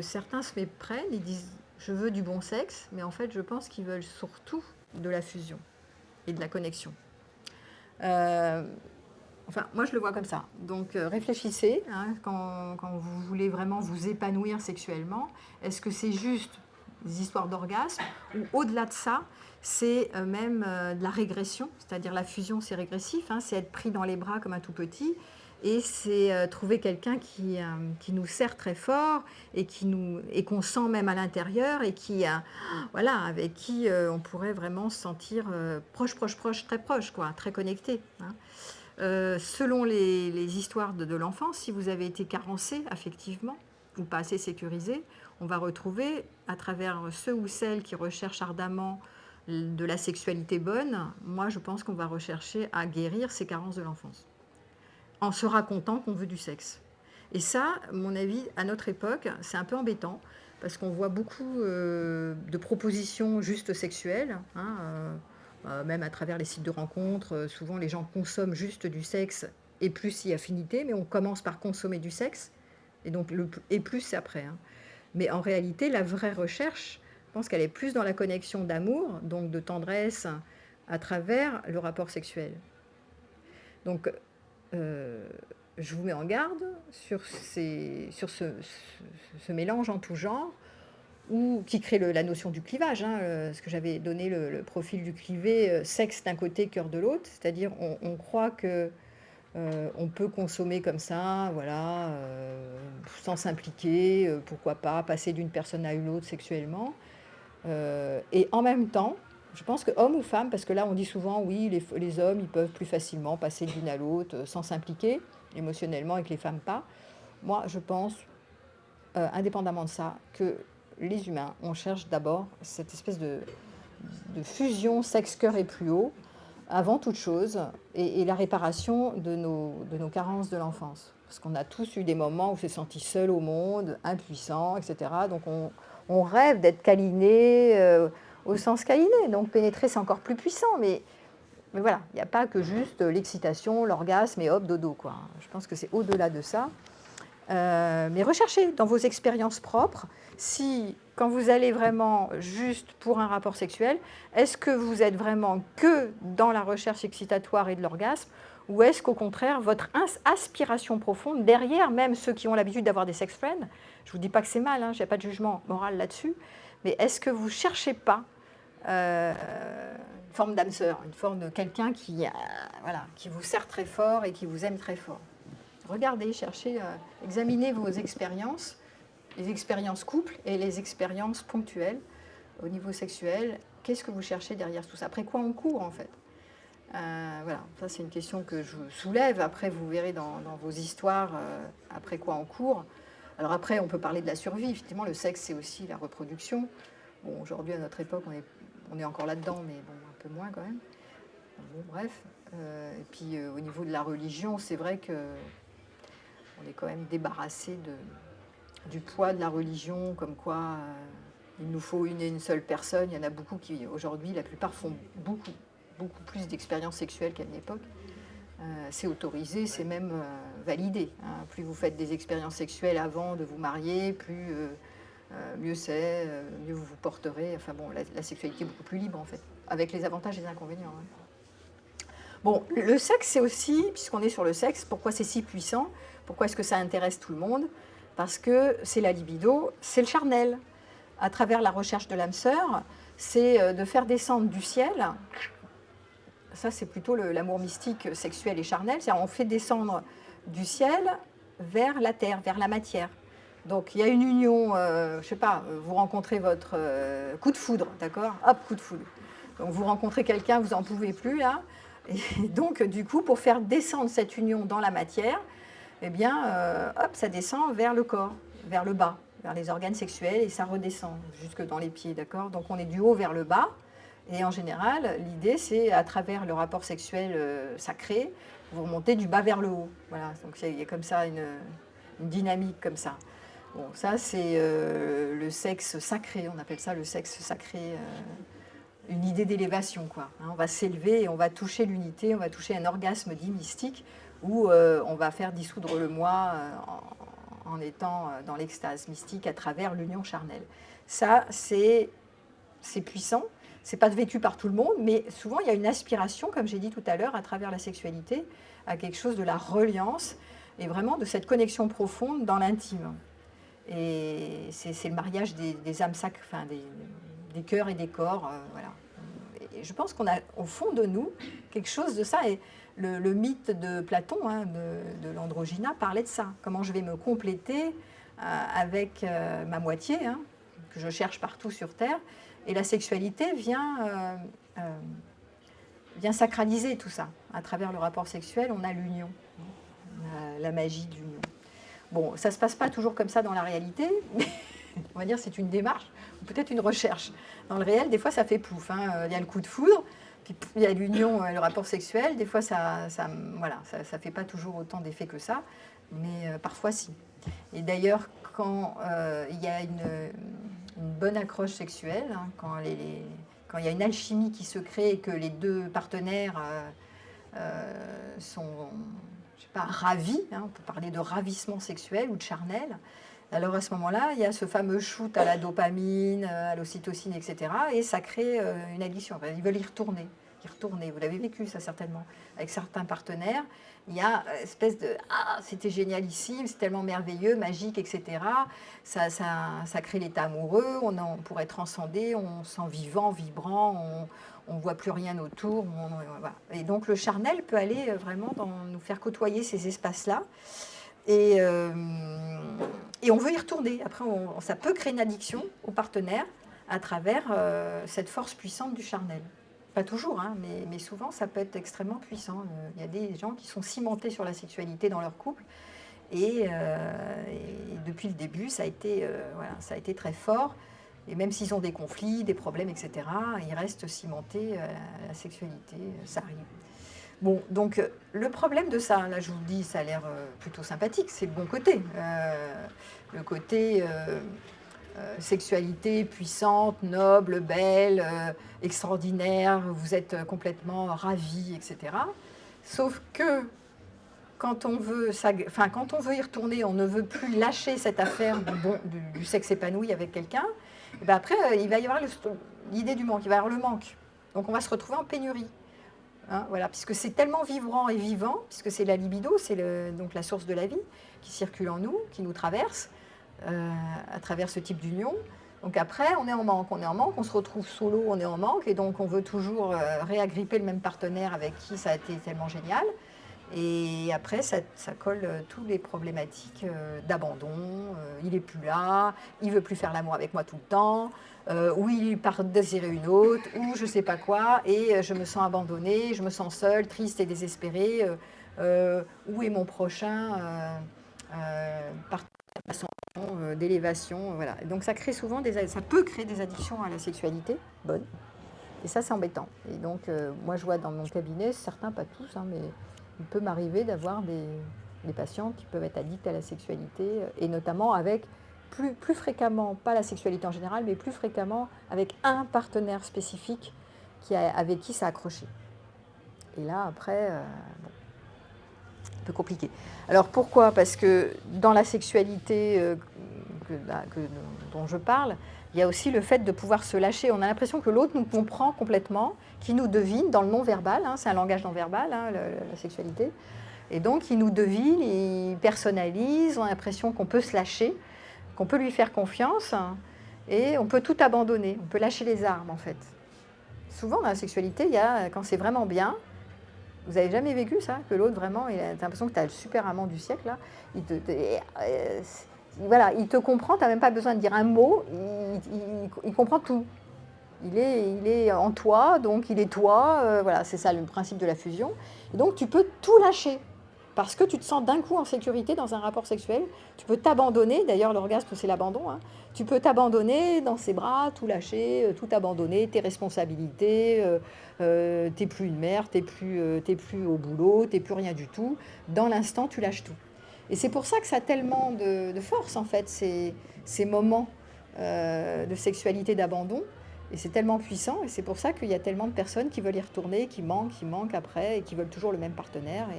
Speaker 1: certains se méprennent, ils disent « je veux du bon sexe », mais en fait, je pense qu'ils veulent surtout de la fusion et de la connexion. Enfin, moi, je le vois comme ça. Donc, réfléchissez, hein, quand vous voulez vraiment vous épanouir sexuellement. Est-ce que c'est juste des histoires d'orgasme, ou au-delà de ça, c'est même de la régression, c'est-à-dire la fusion, c'est régressif, hein, c'est être pris dans les bras comme un tout petit, et c'est trouver quelqu'un qui nous serre très fort et qu'on sent même à l'intérieur, et voilà, avec qui on pourrait vraiment se sentir proche, très proche, quoi, très connecté, hein. Selon les histoires de l'enfance, si vous avez été carencé affectivement ou pas assez sécurisé, on va retrouver à travers ceux ou celles qui recherchent ardemment de la sexualité bonne, moi je pense qu'on va rechercher à guérir ces carences de l'enfance, en se racontant qu'on veut du sexe. Et ça, à mon avis, à notre époque, c'est un peu embêtant, parce qu'on voit beaucoup de propositions juste sexuelles, hein, même à travers les sites de rencontres. Souvent, les gens consomment juste du sexe et plus si affinité, mais on commence par consommer du sexe, et donc et plus c'est après, hein. Mais en réalité, la vraie recherche, je pense qu'elle est plus dans la connexion d'amour, donc de tendresse, à travers le rapport sexuel. Donc, je vous mets en garde sur ce mélange en tout genre, qui crée la notion du clivage, hein, ce que j'avais donné le profil du clivé, sexe d'un côté, cœur de l'autre, c'est-à-dire on croit que on peut consommer comme ça, voilà, sans s'impliquer, pourquoi pas passer d'une personne à une autre sexuellement. Et en même temps, je pense que homme ou femme, parce que là on dit souvent, oui, les hommes, ils peuvent plus facilement passer d'une à l'autre sans s'impliquer émotionnellement et que les femmes pas. Moi, je pense, indépendamment de ça, que les humains, on cherche d'abord cette espèce de fusion sexe-cœur et plus haut, avant toute chose, et la réparation de nos carences de l'enfance. Parce qu'on a tous eu des moments où on s'est senti seul au monde, impuissant, etc. Donc on rêve d'être câliné au sens câliné. Donc pénétrer, c'est encore plus puissant. Mais voilà, il n'y a pas que juste l'excitation, l'orgasme et hop, dodo, quoi. Je pense que c'est au-delà de ça. Mais recherchez dans vos expériences propres si, quand vous allez vraiment juste pour un rapport sexuel, est-ce que vous êtes vraiment que dans la recherche excitatoire et de l'orgasme, ou est-ce qu'au contraire, votre aspiration profonde, derrière même ceux qui ont l'habitude d'avoir des sex friends, je ne vous dis pas que c'est mal, hein, je n'ai pas de jugement moral là-dessus, mais est-ce que vous ne cherchez pas une forme d'âme sœur, une forme de quelqu'un qui vous sert très fort et qui vous aime très fort? Regardez, cherchez, examinez vos expériences, les expériences couples et les expériences ponctuelles au niveau sexuel. Qu'est-ce que vous cherchez derrière tout ça? Après quoi on court, en fait? Voilà, ça c'est une question que je soulève. Après, vous verrez dans vos histoires après quoi on court. Alors après, on peut parler de la survie. Effectivement, le sexe, c'est aussi la reproduction. Bon, aujourd'hui, à notre époque, on est encore là-dedans, mais bon, un peu moins quand même. Bon, bref. Et puis, au niveau de la religion, c'est vrai que on est quand même débarrassé du poids de la religion, comme quoi il nous faut une et une seule personne. Il y en a beaucoup qui, aujourd'hui, la plupart font beaucoup plus d'expériences sexuelles qu'à une époque. C'est autorisé, c'est même validé, hein. Plus vous faites des expériences sexuelles avant de vous marier, plus mieux c'est, mieux vous vous porterez. Enfin bon, la sexualité est beaucoup plus libre, en fait, avec les avantages et les inconvénients, hein. Bon, le sexe, c'est aussi, puisqu'on est sur le sexe, pourquoi c'est si puissant? Pourquoi est-ce que ça intéresse tout le monde? Parce que c'est la libido, c'est le charnel. À travers la recherche de l'âme sœur, c'est de faire descendre du ciel, ça c'est plutôt l'amour mystique sexuel et charnel, c'est-à-dire on fait descendre du ciel vers la terre, vers la matière. Donc il y a une union, je ne sais pas, vous rencontrez votre coup de foudre, d'accord? Hop, coup de foudre. Donc vous rencontrez quelqu'un, vous n'en pouvez plus là. Et donc, du coup, pour faire descendre cette union dans la matière, eh bien, hop, ça descend vers le corps, vers le bas, vers les organes sexuels, et ça redescend jusque dans les pieds, d'accord? Donc, on est du haut vers le bas, et en général, l'idée, c'est, à travers le rapport sexuel sacré, vous remontez du bas vers le haut. Voilà, donc il y a comme ça une dynamique comme ça. Bon, ça, c'est le sexe sacré, on appelle ça le sexe sacré, une idée d'élévation, quoi. Hein, on va s'élever et on va toucher l'unité, on va toucher un orgasme dit mystique où on va faire dissoudre le moi en étant dans l'extase mystique à travers l'union charnelle. Ça, c'est puissant. C'est pas vécu par tout le monde, mais souvent il y a une aspiration, comme j'ai dit tout à l'heure, à travers la sexualité, à quelque chose de la reliance et vraiment de cette connexion profonde dans l'intime. Et c'est le mariage des âmes sacrées, enfin des cœurs et des corps, voilà. Et je pense qu'on a au fond de nous quelque chose de ça. Et le mythe de Platon, hein, de l'androgyna, parlait de ça. Comment je vais me compléter avec ma moitié, hein, que je cherche partout sur Terre. Et la sexualité vient sacraliser tout ça. À travers le rapport sexuel, on a l'union, la magie de l'union. Bon, ça ne se passe pas toujours comme ça dans la réalité, mais on va dire c'est une démarche, ou peut-être une recherche. Dans le réel, des fois, ça fait plouf, hein. Il y a le coup de foudre, puis il y a l'union, le rapport sexuel. Des fois, ça fait pas toujours autant d'effet que ça. mais parfois si. Et d'ailleurs, quand il y a une bonne accroche sexuelle, hein, quand il y a une alchimie qui se crée et que les deux partenaires sont, je sais pas, ravis, hein, on peut parler de ravissement sexuel ou de charnel, alors à ce moment-là, il y a ce fameux shoot à la dopamine, à l'ocytocine, etc. Et ça crée une addiction. Enfin, ils veulent y retourner. Vous l'avez vécu ça certainement. Avec certains partenaires, il y a une espèce de « Ah, c'était génialissime, c'est tellement merveilleux, magique, etc. » Ça crée l'état amoureux, on pourrait transcender, on se sent vivant, vibrant, on ne voit plus rien autour. Voilà. Et donc le charnel peut aller vraiment nous faire côtoyer ces espaces-là. Et on veut y retourner. Après, ça peut créer une addiction au partenaire à travers cette force puissante du charnel. Pas toujours, hein, mais souvent, ça peut être extrêmement puissant. Il y a des gens qui sont cimentés sur la sexualité dans leur couple. Et depuis le début, ça a été très fort. Et même s'ils ont des conflits, des problèmes, etc., ils restent cimentés à la sexualité. Ça arrive. Bon, donc le problème de ça, là je vous le dis, ça a l'air plutôt sympathique, c'est le bon côté. Le côté sexualité puissante, noble, belle, extraordinaire, vous êtes complètement ravis, etc. Sauf que quand on veut y retourner, on ne veut plus lâcher cette affaire du sexe épanoui avec quelqu'un, et ben après il va y avoir l'idée du manque, il va y avoir le manque. Donc on va se retrouver en pénurie. Hein, voilà, puisque c'est tellement vibrant et vivant, puisque c'est la libido, c'est donc la source de la vie qui circule en nous, qui nous traverse à travers ce type d'union. Donc après, on est en manque, on se retrouve sous l'eau, on est en manque, et donc on veut toujours réagripper le même partenaire avec qui ça a été tellement génial. Et après, ça colle toutes les problématiques d'abandon. Il n'est plus là, il ne veut plus faire l'amour avec moi tout le temps, ou il part désirer une autre, ou je ne sais pas quoi, et je me sens abandonnée, je me sens seule, triste et désespérée. Où est mon prochain partenaire d'élévation, voilà. Donc ça peut créer des addictions à la sexualité, bonne. Et ça, c'est embêtant. Et donc, moi, je vois dans mon cabinet, certains, pas tous, hein, mais il peut m'arriver d'avoir des patients qui peuvent être addicts à la sexualité, et notamment avec plus fréquemment, pas la sexualité en général, mais plus fréquemment avec un partenaire spécifique avec qui ça a accroché. Et là, après, un peu compliqué. Alors pourquoi ? Parce que dans la sexualité dont je parle, il y a aussi le fait de pouvoir se lâcher. On a l'impression que l'autre nous comprend complètement, qu'il nous devine dans le non-verbal, hein, c'est un langage non-verbal, hein, la sexualité. Et donc il nous devine, il personnalise, on a l'impression qu'on peut se lâcher, qu'on peut lui faire confiance, hein, et on peut tout abandonner, on peut lâcher les armes en fait. Souvent dans la sexualité, quand c'est vraiment bien, vous n'avez jamais vécu ça, que l'autre vraiment, tu as l'impression que tu as le super amant du siècle, là, il te comprend, tu n'as même pas besoin de dire un mot, il comprend tout. Il est en toi, donc il est toi, voilà, c'est ça le principe de la fusion. Et donc tu peux tout lâcher, parce que tu te sens d'un coup en sécurité dans un rapport sexuel, tu peux t'abandonner, d'ailleurs l'orgasme c'est l'abandon, hein. Tu peux t'abandonner dans ses bras, tout lâcher, tout abandonner, tes responsabilités, t'es plus une mère, t'es plus au boulot, t'es plus rien du tout. Dans l'instant, tu lâches tout. Et c'est pour ça que ça a tellement de force, en fait, ces moments de sexualité, d'abandon. Et c'est tellement puissant, et c'est pour ça qu'il y a tellement de personnes qui veulent y retourner, qui manquent après, et qui veulent toujours le même partenaire,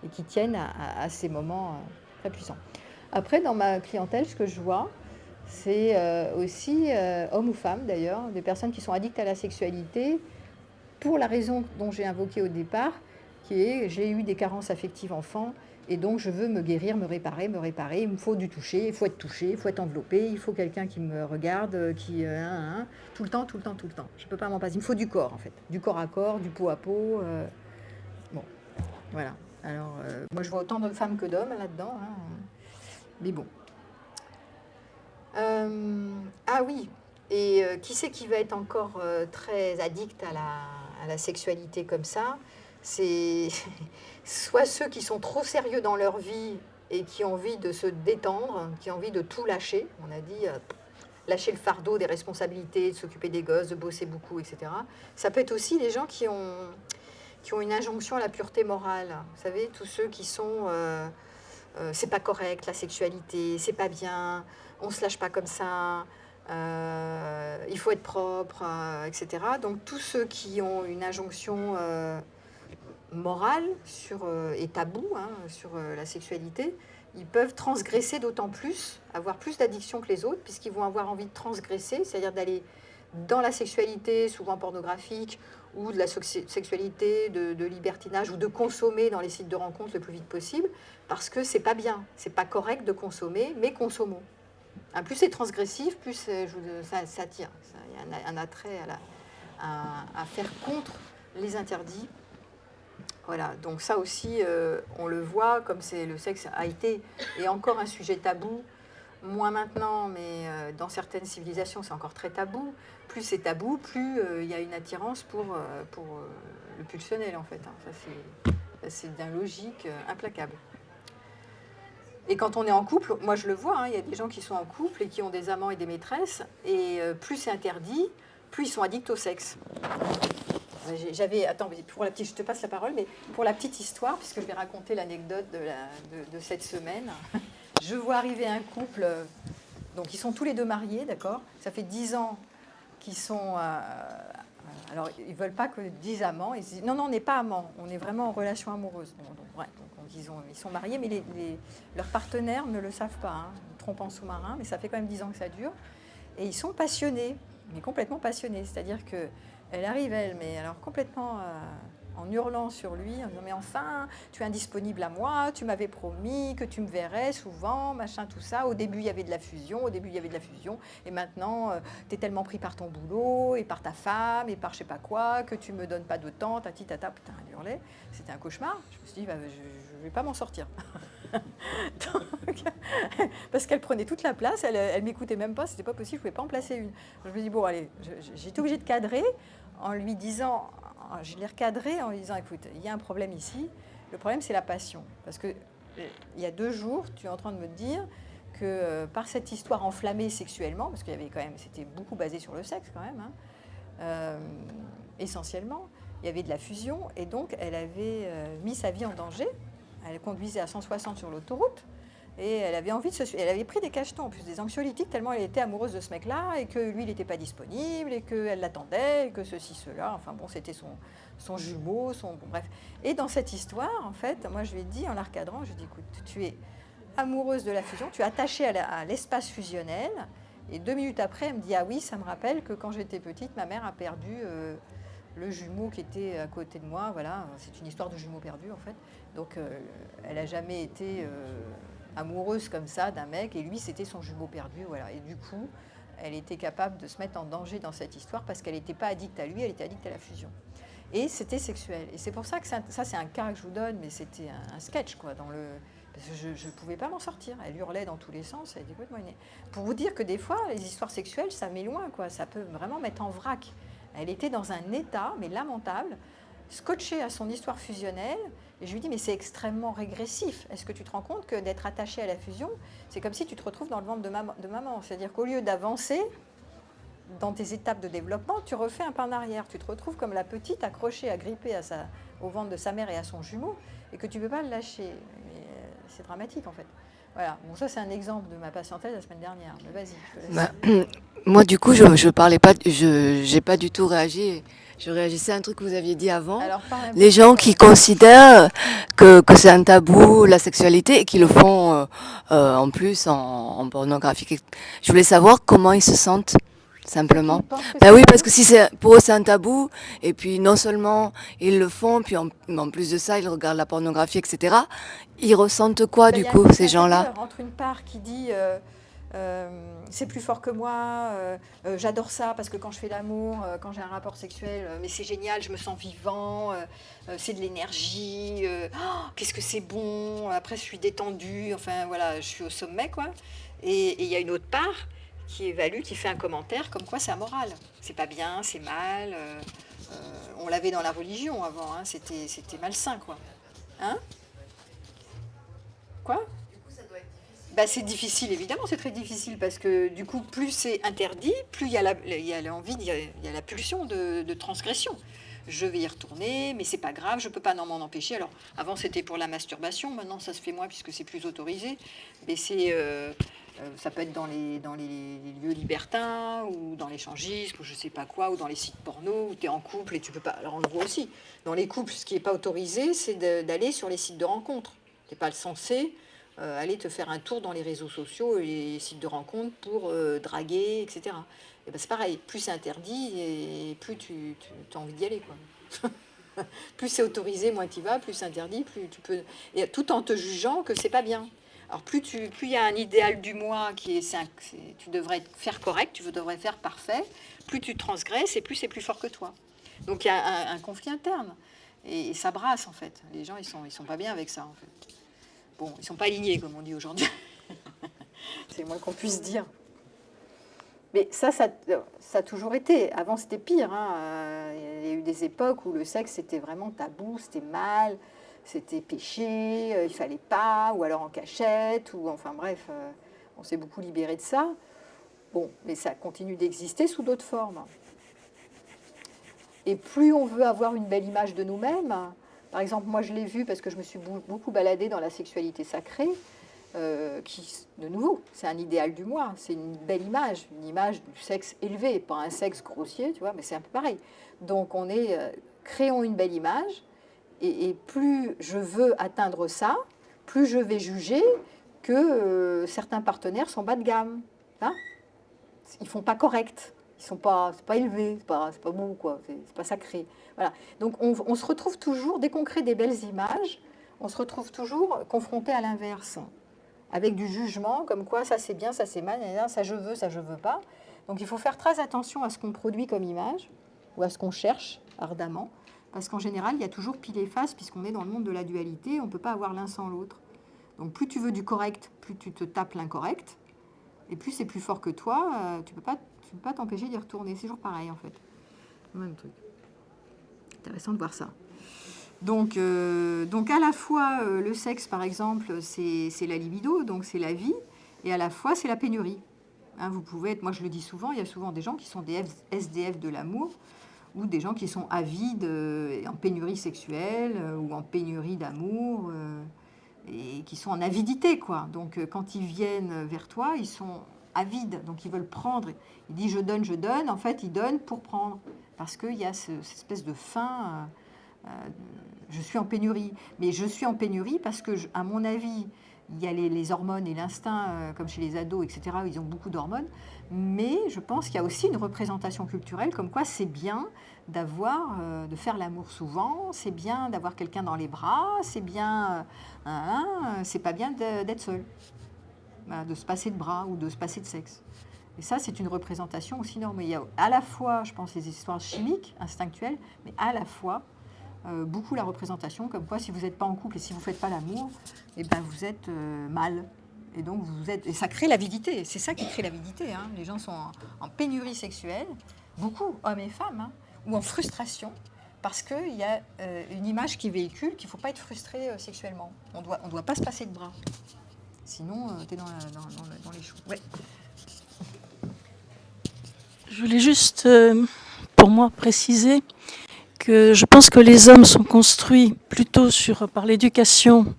Speaker 1: et qui tiennent à ces moments très puissants. Après, dans ma clientèle, ce que je vois, c'est aussi, hommes ou femmes d'ailleurs, des personnes qui sont addictes à la sexualité pour la raison dont j'ai invoquée au départ, qui est j'ai eu des carences affectives enfants, et donc je veux me guérir, me réparer, il me faut du toucher, il faut être touché, il faut être enveloppé, il faut quelqu'un qui me regarde, tout le temps. Je ne peux pas m'en passer, il me faut du corps en fait, du corps à corps, du peau à peau. Bon, voilà. Alors, moi je vois autant de femmes que d'hommes là-dedans, hein. Mais bon. Ah oui, et qui c'est qui va être encore très addict à la sexualité comme ça ? C'est soit ceux qui sont trop sérieux dans leur vie et qui ont envie de se détendre, qui ont envie de tout lâcher. On a dit lâcher le fardeau des responsabilités, de s'occuper des gosses, de bosser beaucoup, etc. Ça peut être aussi les gens qui ont une injonction à la pureté morale. Vous savez, tous ceux qui sont c'est pas correct, la sexualité, c'est pas bien, on se lâche pas comme ça, il faut être propre, etc. Donc tous ceux qui ont une injonction morale et tabou sur la sexualité, ils peuvent transgresser d'autant plus, avoir plus d'addiction que les autres, puisqu'ils vont avoir envie de transgresser, c'est-à-dire d'aller dans la sexualité, souvent pornographique, ou de la sexualité de libertinage, ou de consommer dans les sites de rencontres le plus vite possible, parce que c'est pas bien, c'est pas correct de consommer, mais consommons. Plus c'est transgressif, plus ça tient. Il y a un attrait à faire contre les interdits. Voilà, donc ça aussi, on le voit, comme le sexe a été, et encore un sujet tabou, moins maintenant, mais dans certaines civilisations, c'est encore très tabou. Plus c'est tabou, plus il y a une attirance pour le pulsionnel, en fait. Ça, c'est d'une logique implacable. Et quand on est en couple, moi je le vois, il y a des gens qui sont en couple et qui ont des amants et des maîtresses, et plus c'est interdit, plus ils sont addicts au sexe. Attends, je te passe la parole, mais pour la petite histoire, puisque je vais raconter l'anecdote de cette semaine, je vois arriver un couple, donc ils sont tous les deux mariés, d'accord ? Ça fait 10 ans qu'ils sont... alors, ils ne veulent pas que 10 amants, ils se disent, non, on n'est pas amants, on est vraiment en relation amoureuse. Ils sont mariés, mais leurs partenaires ne le savent pas, trompent en sous-marin, mais ça fait quand même 10 ans que ça dure. Et ils sont passionnés, mais complètement passionnés, c'est-à-dire que elle arrive, mais alors complètement en hurlant sur lui, en disant « Mais enfin, tu es indisponible à moi, tu m'avais promis que tu me verrais souvent, machin, tout ça. Au début, il y avait de la fusion, et maintenant, tu es tellement pris par ton boulot, et par ta femme, et par je sais pas quoi, que tu me donnes pas de temps, tati, tata. » Putain, elle hurlait. C'était un cauchemar. Je me suis dit, je vais pas m'en sortir. Donc, parce qu'elle prenait toute la place, elle m'écoutait même pas, c'était pas possible, je pouvais pas en placer une. Je me dis bon allez, j'étais obligée de cadrer en lui disant, je l'ai recadré en lui disant écoute, il y a un problème ici, le problème c'est la passion, parce que il y a 2 jours, tu es en train de me dire que par cette histoire enflammée sexuellement, parce qu'il y avait quand même, c'était beaucoup basé sur le sexe quand même, essentiellement, il y avait de la fusion et donc elle avait mis sa vie en danger. Elle conduisait à 160 sur l'autoroute et elle avait envie elle avait pris des cachetons, en plus des anxiolytiques, tellement elle était amoureuse de ce mec-là et que lui, il n'était pas disponible et qu'elle l'attendait et que ceci, cela. Enfin bon, c'était son jumeau, bref. Et dans cette histoire, en fait, moi je lui ai dit, en la recadrant, je lui ai dit, écoute, tu es amoureuse de la fusion, tu es attachée à l'espace fusionnel. Et 2 minutes après, elle me dit, ah oui, ça me rappelle que quand j'étais petite, ma mère a perdu... le jumeau qui était à côté de moi, voilà, c'est une histoire de jumeau perdu en fait. Donc elle n'a jamais été amoureuse comme ça d'un mec, et lui c'était son jumeau perdu, voilà. Et du coup, elle était capable de se mettre en danger dans cette histoire parce qu'elle n'était pas addicte à lui, elle était addicte à la fusion. Et c'était sexuel. Et c'est pour ça que ça c'est un cas que je vous donne, mais c'était un sketch quoi, parce que je ne pouvais pas m'en sortir. Elle hurlait dans tous les sens. Elle était complètement inné. Pour vous dire que des fois, les histoires sexuelles, ça met loin, quoi. Ça peut vraiment mettre en vrac. Elle était dans un état, mais lamentable, scotchée à son histoire fusionnelle. Et je lui dis, mais c'est extrêmement régressif. Est-ce que tu te rends compte que d'être attachée à la fusion, c'est comme si tu te retrouves dans le ventre de maman. C'est-à-dire qu'au lieu d'avancer dans tes étapes de développement, tu refais un pas en arrière. Tu te retrouves comme la petite accrochée, agrippée au ventre de sa mère et à son jumeau, et que tu ne peux pas le lâcher. C'est dramatique, en fait. Voilà. Bon, ça, c'est un exemple de ma patientèle la semaine dernière. Mais vas-y.
Speaker 4: Moi, du coup, je parlais pas, j'ai pas du tout réagi. Je réagissais à un truc que vous aviez dit avant.
Speaker 1: Alors,
Speaker 4: les gens qui considèrent que c'est un tabou, la sexualité, et qui le font en plus en pornographie. Je voulais savoir comment ils se sentent, simplement. Ben oui, parce que si pour eux c'est un tabou, et puis non seulement ils le font, puis en plus de ça, ils regardent la pornographie, etc. Ils ressentent quoi, du coup, ces gens-là ?
Speaker 1: Entre une part qui dit... c'est plus fort que moi, j'adore ça parce que quand je fais l'amour, quand j'ai un rapport sexuel, mais c'est génial, je me sens vivant, c'est de l'énergie, qu'est-ce que c'est bon, après je suis détendue, enfin voilà, je suis au sommet quoi. Et il y a une autre part qui évalue, qui fait un commentaire comme quoi c'est amoral, c'est pas bien, c'est mal, on l'avait dans la religion avant, c'était malsain quoi. Hein ? Quoi ? C'est difficile, évidemment, c'est très difficile, parce que du coup, plus c'est interdit, plus il y a l'envie, il y a la pulsion de transgression. je vais y retourner, mais c'est pas grave, je peux pas m'en empêcher. Alors, avant, c'était pour la masturbation, maintenant, ça se fait moins puisque c'est plus autorisé. Mais ça peut être dans les lieux libertins, ou dans l'échangisme, ou je sais pas quoi, ou dans les sites porno, où tu es en couple et tu peux pas... Alors, on le voit aussi. Dans les couples, ce qui n'est pas autorisé, c'est d'aller sur les sites de rencontres. Tu n'es pas censé aller te faire un tour dans les réseaux sociaux et les sites de rencontres pour draguer, etc. Et ben c'est pareil, plus c'est interdit et plus tu as envie d'y aller, quoi. Plus c'est autorisé, moins tu y vas, plus c'est interdit, plus tu peux... Et tout en te jugeant que c'est pas bien. Alors plus il y a un idéal du moi qui est, tu devrais faire correct, tu devrais faire parfait, plus tu transgresses et plus c'est plus fort que toi. Donc il y a un conflit interne et ça brasse en fait. Les gens ils sont pas bien avec ça en fait. Bon, ils sont pas alignés comme on dit aujourd'hui. C'est le moins qu'on puisse dire. Mais ça a toujours été. Avant, c'était pire. Hein. Il y a eu des époques où le sexe, c'était vraiment tabou, c'était mal, c'était péché, il fallait pas, ou alors en cachette, ou enfin bref, on s'est beaucoup libéré de ça. Bon, mais ça continue d'exister sous d'autres formes. Et plus on veut avoir une belle image de nous-mêmes, par exemple, moi je l'ai vu parce que je me suis beaucoup baladée dans la sexualité sacrée, qui, de nouveau, c'est un idéal du moi, c'est une belle image, une image du sexe élevé, pas un sexe grossier, tu vois, mais c'est un peu pareil. Donc on est, créons une belle image, et plus je veux atteindre ça, plus je vais juger que certains partenaires sont bas de gamme. Hein, ils font pas correct, c'est pas élevé, c'est pas beau, quoi, c'est pas sacré. Voilà. Donc on se retrouve toujours, dès qu'on crée des belles images, on se retrouve toujours confronté à l'inverse, avec du jugement, comme quoi ça c'est bien, ça c'est mal, ça je veux pas. Donc il faut faire très attention à ce qu'on produit comme image, ou à ce qu'on cherche ardemment, parce qu'en général, il y a toujours pile et face, puisqu'on est dans le monde de la dualité, on ne peut pas avoir l'un sans l'autre. Donc plus tu veux du correct, plus tu te tapes l'incorrect, et plus c'est plus fort que toi, tu peux pas t'empêcher d'y retourner. C'est toujours pareil, en fait. Le même truc. Intéressant de voir ça. Donc à la fois, le sexe, par exemple, c'est la libido, donc c'est la vie, et à la fois, c'est la pénurie. Hein, vous pouvez être, moi je le dis souvent, il y a souvent des gens qui sont des SDF de l'amour, ou des gens qui sont avides, en pénurie sexuelle, ou en pénurie d'amour, et qui sont en avidité, quoi. Donc quand ils viennent vers toi, ils sont avides, donc ils veulent prendre. Ils disent je donne, en fait ils donnent pour prendre, parce qu'il y a cette espèce de faim. Je suis en pénurie. Mais je suis en pénurie parce que, à mon avis, il y a les hormones et l'instinct, comme chez les ados, etc., où ils ont beaucoup d'hormones. Mais je pense qu'il y a aussi une représentation culturelle, comme quoi c'est bien de faire l'amour souvent, c'est bien d'avoir quelqu'un dans les bras, c'est bien... c'est pas bien d'être seul, de se passer de bras ou de se passer de sexe. Et ça, c'est une représentation aussi normale. Il y a à la fois, je pense, les histoires chimiques, instinctuelles, mais à la fois... beaucoup la représentation, comme quoi si vous n'êtes pas en couple et si vous ne faites pas l'amour, et ben vous êtes mal. Et donc et ça crée l'avidité. C'est ça qui crée l'avidité. Hein. Les gens sont en pénurie sexuelle, beaucoup, hommes et femmes, hein, ou en frustration, parce qu'il y a une image qui véhicule qu'il ne faut pas être frustré sexuellement. On doit pas se passer de bras. Sinon, tu es dans les choux. Ouais.
Speaker 2: Je voulais juste, pour moi, préciser que je pense que les hommes sont construits plutôt par l'éducation,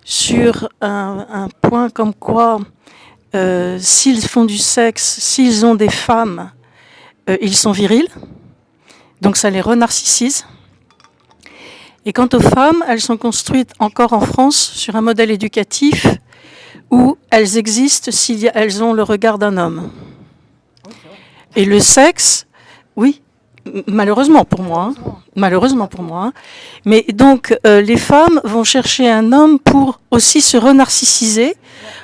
Speaker 2: sur un point comme quoi, s'ils font du sexe, s'ils ont des femmes, ils sont virils, donc ça les renarcissise. Et quant aux femmes, elles sont construites encore en France sur un modèle éducatif où elles existent si elles ont le regard d'un homme. Et le sexe, oui, malheureusement pour moi, mais donc les femmes vont chercher un homme pour aussi se renarcissiser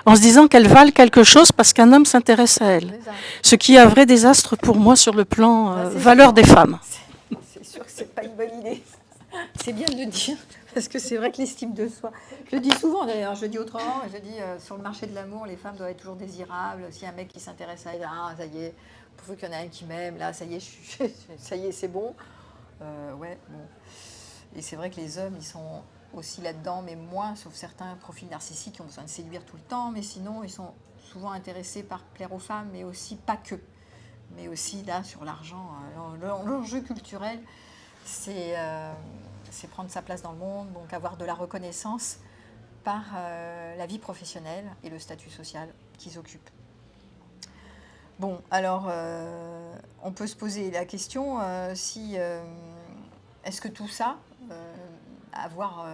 Speaker 2: en se disant qu'elles valent quelque chose parce qu'un homme s'intéresse à elles. Ce qui est un vrai désastre pour moi sur le plan valeur des femmes.
Speaker 1: C'est sûr que c'est pas une bonne idée. C'est bien de le dire, parce que c'est vrai que l'estime de soi... Je le dis souvent d'ailleurs, je le dis autrement, je dis sur le marché de l'amour, les femmes doivent être toujours désirables. S'il y a un mec qui s'intéresse à elle, ça y est, pourvu qu'il y en a un qui m'aime, là, ça y est, ça y est, c'est bon. Ouais, bon. Et c'est vrai que les hommes, ils sont aussi là-dedans, mais moins, sauf certains profils narcissiques qui ont besoin de séduire tout le temps, mais sinon, ils sont souvent intéressés par plaire aux femmes, mais aussi pas que. Mais aussi, là, sur l'argent, l'enjeu culturel, c'est prendre sa place dans le monde, donc avoir de la reconnaissance par la vie professionnelle et le statut social qu'ils occupent. Bon, alors, on peut se poser la question si est-ce que tout ça, avoir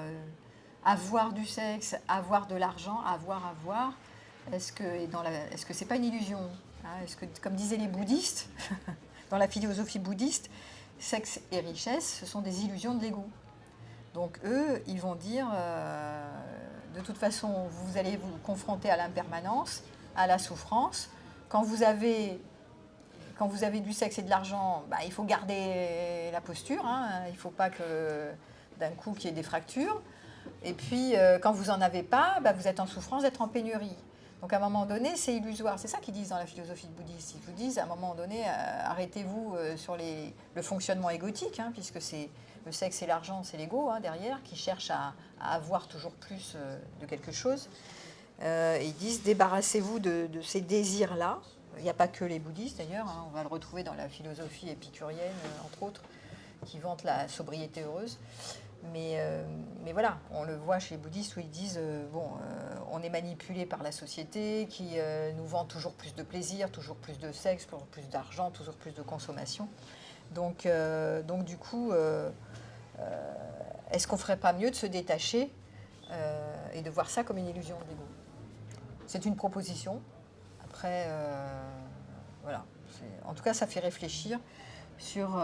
Speaker 1: du sexe, avoir de l'argent, avoir, est-ce que c'est pas une illusion, hein? Est-ce que, comme disaient les bouddhistes, dans la philosophie bouddhiste, sexe et richesse, ce sont des illusions de l'ego. Donc eux, ils vont dire, de toute façon, vous allez vous confronter à l'impermanence, à la souffrance. Quand vous avez du sexe et de l'argent, bah, il faut garder la posture, hein. Il ne faut pas que d'un coup qu'il y ait des fractures. Et puis, quand vous n'en avez pas, bah, vous êtes en souffrance d'être en pénurie. Donc à un moment donné, c'est illusoire. C'est ça qu'ils disent dans la philosophie bouddhiste. Ils vous disent, à un moment donné, arrêtez-vous sur le fonctionnement égotique, hein, puisque c'est le sexe et l'argent, c'est l'ego, hein, derrière, qui cherche à avoir toujours plus de quelque chose. Ils disent, débarrassez-vous de ces désirs-là. Il n'y a pas que les bouddhistes, d'ailleurs, hein, on va le retrouver dans la philosophie épicurienne, entre autres, qui vante la sobriété heureuse. Mais voilà, on le voit chez les bouddhistes où ils disent on est manipulé par la société qui nous vend toujours plus de plaisir, toujours plus de sexe, toujours plus d'argent, toujours plus de consommation. Donc du coup, est-ce qu'on ne ferait pas mieux de se détacher et de voir ça comme une illusion de l'ego? C'est une proposition. Après, voilà. En tout cas, ça fait réfléchir sur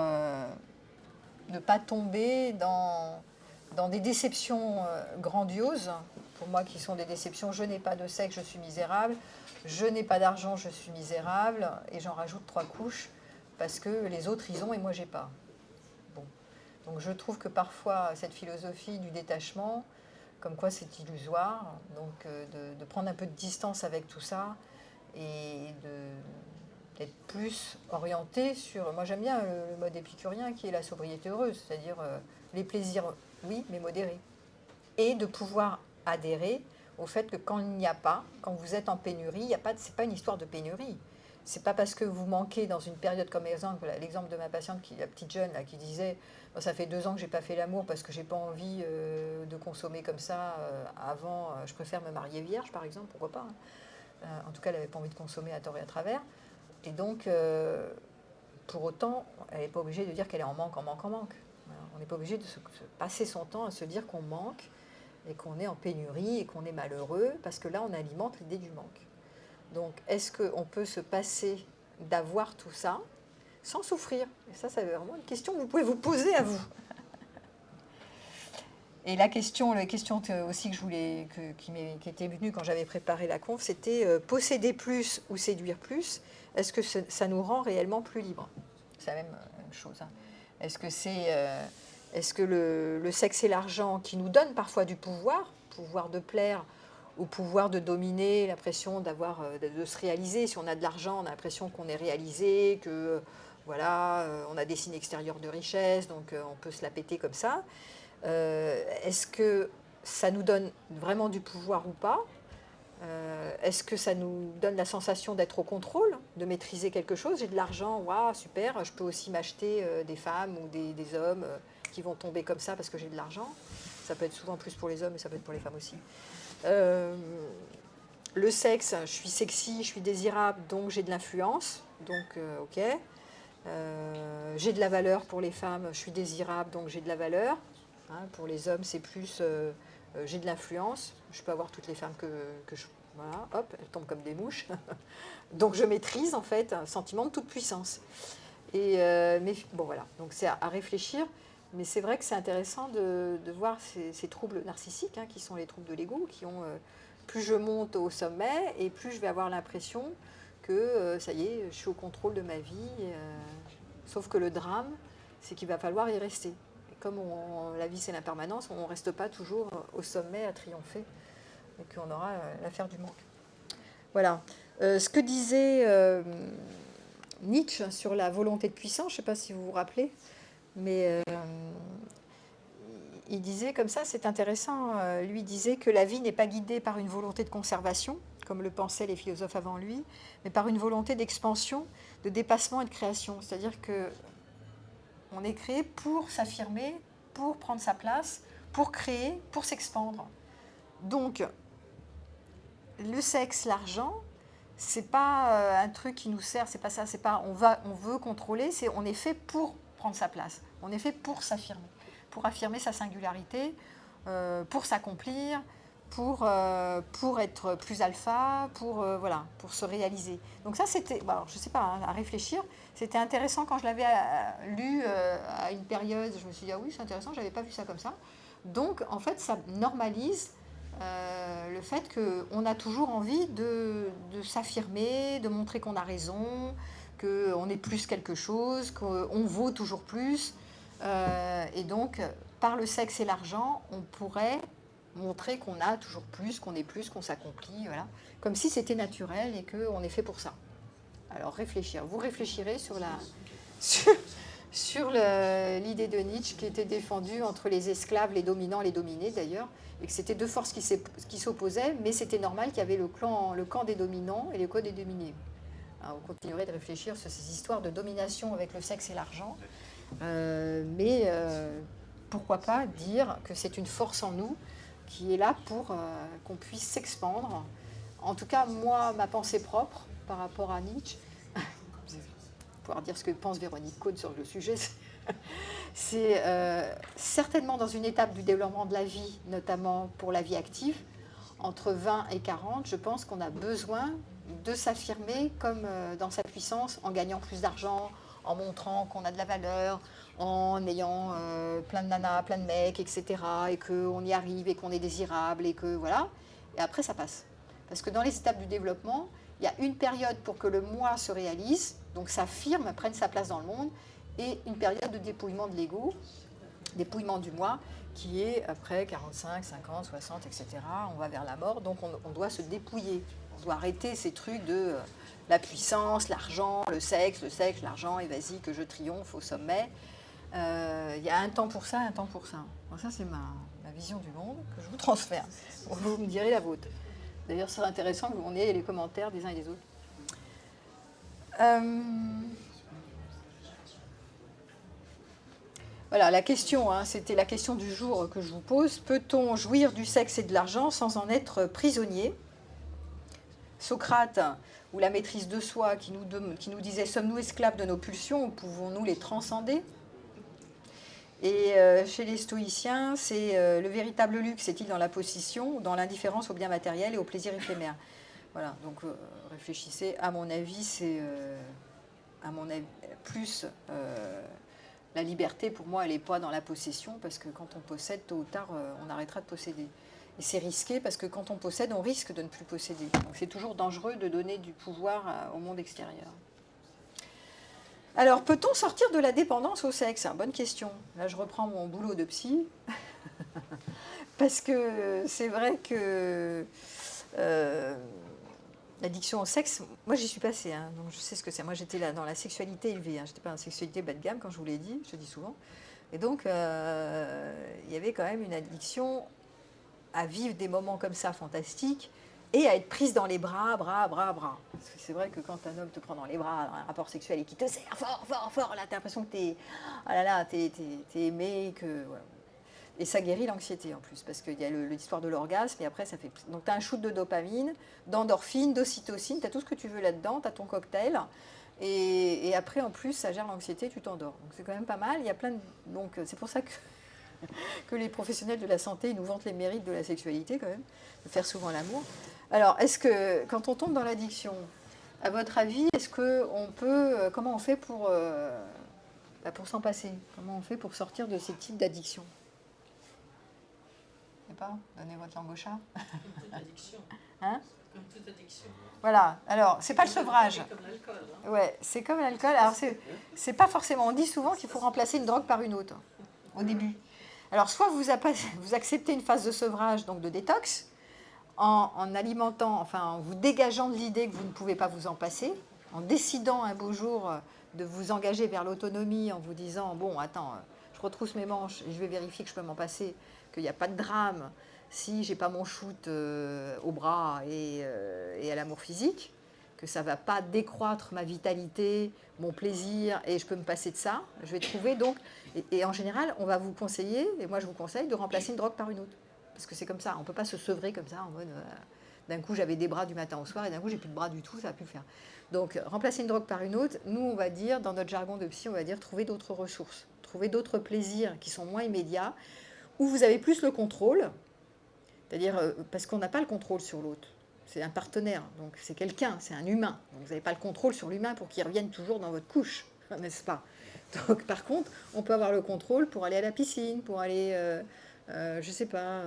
Speaker 1: ne pas tomber dans des déceptions grandioses, pour moi qui sont des déceptions. Je n'ai pas de sexe, je suis misérable. Je n'ai pas d'argent, je suis misérable. Et j'en rajoute 3 couches parce que les autres, ils ont et moi, j'ai pas. Bon. Donc je trouve que parfois, cette philosophie du détachement, comme quoi c'est illusoire, donc de prendre un peu de distance avec tout ça et d'être plus orienté sur... Moi, j'aime bien le mode épicurien qui est la sobriété heureuse, c'est-à-dire les plaisirs, oui, mais modérés. Et de pouvoir adhérer au fait que quand il n'y a pas, quand vous êtes en pénurie, c'est pas une histoire de pénurie. C'est pas parce que vous manquez dans une période comme l'exemple de ma patiente, la petite jeune là, qui disait ça fait 2 ans que j'ai pas fait l'amour parce que j'ai pas envie de consommer comme ça avant, je préfère me marier vierge par exemple, pourquoi pas, hein. En tout cas, elle n'avait pas envie de consommer à tort et à travers. Et donc, pour autant, elle n'est pas obligée de dire qu'elle est en manque. Voilà. On n'est pas obligé de se passer son temps à se dire qu'on manque et qu'on est en pénurie et qu'on est malheureux, parce que là, on alimente l'idée du manque. Donc, est-ce qu'on peut se passer d'avoir tout ça sans souffrir? Et ça, c'est vraiment une question que vous pouvez vous poser à vous. Et la question aussi que qui était venue quand j'avais préparé la conf, c'était posséder plus ou séduire plus. Est-ce que ça nous rend réellement plus libres? C'est la même chose, hein. Est-ce que le sexe et l'argent qui nous donnent parfois du pouvoir de plaire ou pouvoir de dominer, l'impression de se réaliser. Si on a de l'argent, on a l'impression qu'on est réalisé, que voilà, on a des signes extérieurs de richesse, donc on peut se la péter comme ça. Est-ce que ça nous donne vraiment du pouvoir ou pas? Est-ce que ça nous donne la sensation d'être au contrôle, de maîtriser quelque chose? J'ai de l'argent, waouh, super, je peux aussi m'acheter des femmes ou des hommes qui vont tomber comme ça parce que j'ai de l'argent. Ça peut être souvent plus pour les hommes, mais ça peut être pour les femmes aussi. Le sexe, je suis sexy, je suis désirable, donc j'ai de l'influence, donc ok. J'ai de la valeur pour les femmes, je suis désirable, donc j'ai de la valeur. Hein, pour les hommes, c'est plus j'ai de l'influence, je peux avoir toutes les femmes que je... Voilà, hop, elles tombent comme des mouches. Donc je maîtrise en fait un sentiment de toute puissance. Mais bon voilà, donc c'est à réfléchir. Mais c'est vrai que c'est intéressant de voir ces troubles narcissiques, hein, qui sont les troubles de l'ego, qui ont plus je monte au sommet et plus je vais avoir l'impression que ça y est, je suis au contrôle de ma vie. Sauf que le drame, c'est qu'il va falloir y rester. Et comme la vie c'est l'impermanence, on ne reste pas toujours au sommet à triompher et qu'on aura l'affaire du manque. Voilà. Ce que disait Nietzsche sur la volonté de puissance, je ne sais pas si vous vous rappelez, mais il disait comme ça, c'est intéressant, lui disait que la vie n'est pas guidée par une volonté de conservation, comme le pensaient les philosophes avant lui, mais par une volonté d'expansion, de dépassement et de création. C'est-à-dire que On est créé pour s'affirmer, pour prendre sa place, pour créer, pour s'expandre. Donc, le sexe, l'argent, c'est pas un truc qui nous sert, c'est pas ça, c'est pas on veut contrôler, c'est on est fait pour prendre sa place, on est fait pour s'affirmer, pour affirmer sa singularité, pour s'accomplir, pour être plus alpha, voilà, pour se réaliser. Donc ça, c'était, bon, alors, je sais pas, hein, à réfléchir, c'était intéressant quand je l'avais lu à une période, je me suis dit, ah oui, c'est intéressant, j'avais pas vu ça comme ça. Donc, en fait, ça normalise le fait qu'on a toujours envie de s'affirmer, de montrer qu'on a raison, qu'on est plus quelque chose, qu'on vaut toujours plus. Et donc, par le sexe et l'argent, on pourrait montrer qu'on a toujours plus, qu'on s'accomplit, voilà. Comme si c'était naturel et qu'on est fait pour ça. Alors, réfléchir. Vous réfléchirez sur l'idée de Nietzsche qui était défendue entre les esclaves, les dominants, les dominés d'ailleurs, et que c'était deux forces qui s'opposaient, mais c'était normal qu'il y avait le camp des dominants et le camp des dominés. Alors, on continuerait de réfléchir sur ces histoires de domination avec le sexe et l'argent, mais pourquoi pas dire que c'est une force en nous qui est là pour qu'on puisse s'expandre. En tout cas, moi, ma pensée propre par rapport à Nietzsche, pouvoir dire ce que pense Véronique Cohn sur le sujet, c'est certainement dans une étape du développement de la vie, notamment pour la vie active, entre 20 et 40, je pense qu'on a besoin de s'affirmer comme dans sa puissance, en gagnant plus d'argent, en montrant qu'on a de la valeur, en ayant plein de nanas, plein de mecs, etc., et qu'on y arrive, et qu'on est désirable, et que voilà. Et après, ça passe. Parce que dans les étapes du développement, il y a une période pour que le moi se réalise, donc s'affirme, prenne sa place dans le monde, et une période de dépouillement de l'ego, dépouillement du moi, qui est après 45, 50, 60, etc. On va vers la mort, donc on doit se dépouiller. On doit arrêter ces trucs de la puissance, l'argent, le sexe, l'argent, et vas-y que je triomphe au sommet. Il y a un temps pour ça, un temps pour ça. Bon, ça, c'est ma vision du monde que je vous transfère. Vous me direz la vôtre. D'ailleurs, ce serait intéressant que vous ayez les commentaires des uns et des autres. Voilà, la question, hein, c'était la question du jour que je vous pose. Peut-on jouir du sexe et de l'argent sans en être prisonnier ? Socrate, ou la maîtrise de soi, qui nous disait « Sommes-nous esclaves de nos pulsions ou pouvons-nous les transcender ?» Et chez les stoïciens, c'est le véritable luxe est-il dans la possession ou dans l'indifférence au bien matériel et au plaisir éphémère. Voilà, donc réfléchissez. À mon avis, c'est plus la liberté, pour moi, elle n'est pas dans la possession, parce que quand on possède, tôt ou tard, on arrêtera de posséder. Et c'est risqué, parce que quand on possède, on risque de ne plus posséder. Donc c'est toujours dangereux de donner du pouvoir au monde extérieur. Alors, peut-on sortir de la dépendance au sexe ? Bonne question. Là, je reprends mon boulot de psy. Parce que c'est vrai que l'addiction au sexe, moi, j'y suis passée. Hein, donc, je sais ce que c'est. Moi, j'étais là dans la sexualité élevée. Hein, je n'étais pas dans la sexualité bas de gamme, comme je vous l'ai dit. Je le dis souvent. Et donc, il y avait quand même une addiction à vivre des moments comme ça fantastiques et à être prise dans les bras. Parce que c'est vrai que quand un homme te prend dans les bras dans un rapport sexuel et qui te serre fort, là, t'as l'impression que t'es aimé, que voilà. Et ça guérit l'anxiété en plus, parce qu'il y a l'histoire de l'orgasme, et après ça fait... Donc t'as un shoot de dopamine, d'endorphine, d'ocytocine, t'as tout ce que tu veux là-dedans, t'as ton cocktail, et après en plus ça gère l'anxiété, tu t'endors. Donc c'est quand même pas mal, il y a plein de... Donc c'est pour ça que les professionnels de la santé nous vantent les mérites de la sexualité quand même, de faire souvent l'amour. Alors, est-ce que, quand on tombe dans l'addiction, à votre avis, est-ce qu'on peut... comment on fait pour s'en passer ? Comment on fait pour sortir de ces types d'addiction ? Je ne sais pas, donnez votre langue au chat.
Speaker 2: Comme toute addiction.
Speaker 1: Hein ?
Speaker 2: Comme toute addiction.
Speaker 1: Voilà, alors, c'est pas le sevrage.
Speaker 2: C'est comme l'alcool. Hein.
Speaker 1: Ouais, c'est comme l'alcool. Alors, c'est pas forcément... On dit souvent qu'il faut remplacer une drogue par une autre, au début. Alors, soit vous acceptez une phase de sevrage, donc de détox, en alimentant, enfin en vous dégageant de l'idée que vous ne pouvez pas vous en passer, en décidant un beau jour de vous engager vers l'autonomie, en vous disant, bon, attends, je retrousse mes manches et je vais vérifier que je peux m'en passer, qu'il n'y a pas de drame si j'ai pas mon shoot au bras et à l'amour physique. que ça ne va pas décroître ma vitalité, mon plaisir, et je peux me passer de ça, je vais trouver donc... Et en général, on va vous conseiller, et moi je vous conseille, de remplacer une drogue par une autre. Parce que c'est comme ça, on ne peut pas se sevrer comme ça, en mode... d'un coup, j'avais des bras du matin au soir, et d'un coup, j'ai plus de bras du tout, ça va plus le faire. Donc, remplacer une drogue par une autre, nous, on va dire, dans notre jargon de psy, on va dire trouver d'autres ressources, trouver d'autres plaisirs qui sont moins immédiats, où vous avez plus le contrôle, c'est-à-dire parce qu'on n'a pas le contrôle sur l'autre. C'est un partenaire, donc c'est quelqu'un, c'est un humain. Donc vous n'avez pas le contrôle sur l'humain pour qu'il revienne toujours dans votre couche, n'est-ce pas? Donc par contre, on peut avoir le contrôle pour aller à la piscine, pour aller, je ne sais pas,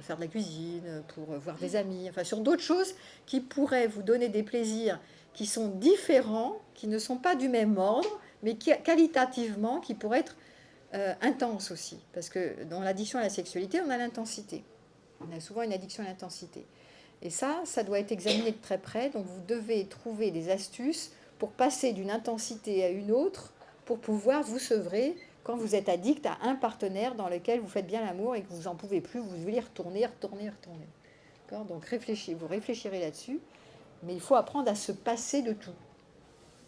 Speaker 1: faire de la cuisine, pour voir des amis, enfin sur d'autres choses qui pourraient vous donner des plaisirs qui sont différents, qui ne sont pas du même ordre, mais qui, qualitativement, qui pourraient être intenses aussi. Parce que dans l'addiction à la sexualité, on a l'intensité. On a souvent une addiction à l'intensité. Et ça doit être examiné de très près. Donc vous devez trouver des astuces pour passer d'une intensité à une autre, pour pouvoir vous sevrer quand vous êtes addict à un partenaire dans lequel vous faites bien l'amour et que vous n'en pouvez plus, vous voulez retourner. D'accord ? Donc vous réfléchirez là-dessus. Mais il faut apprendre à se passer de tout.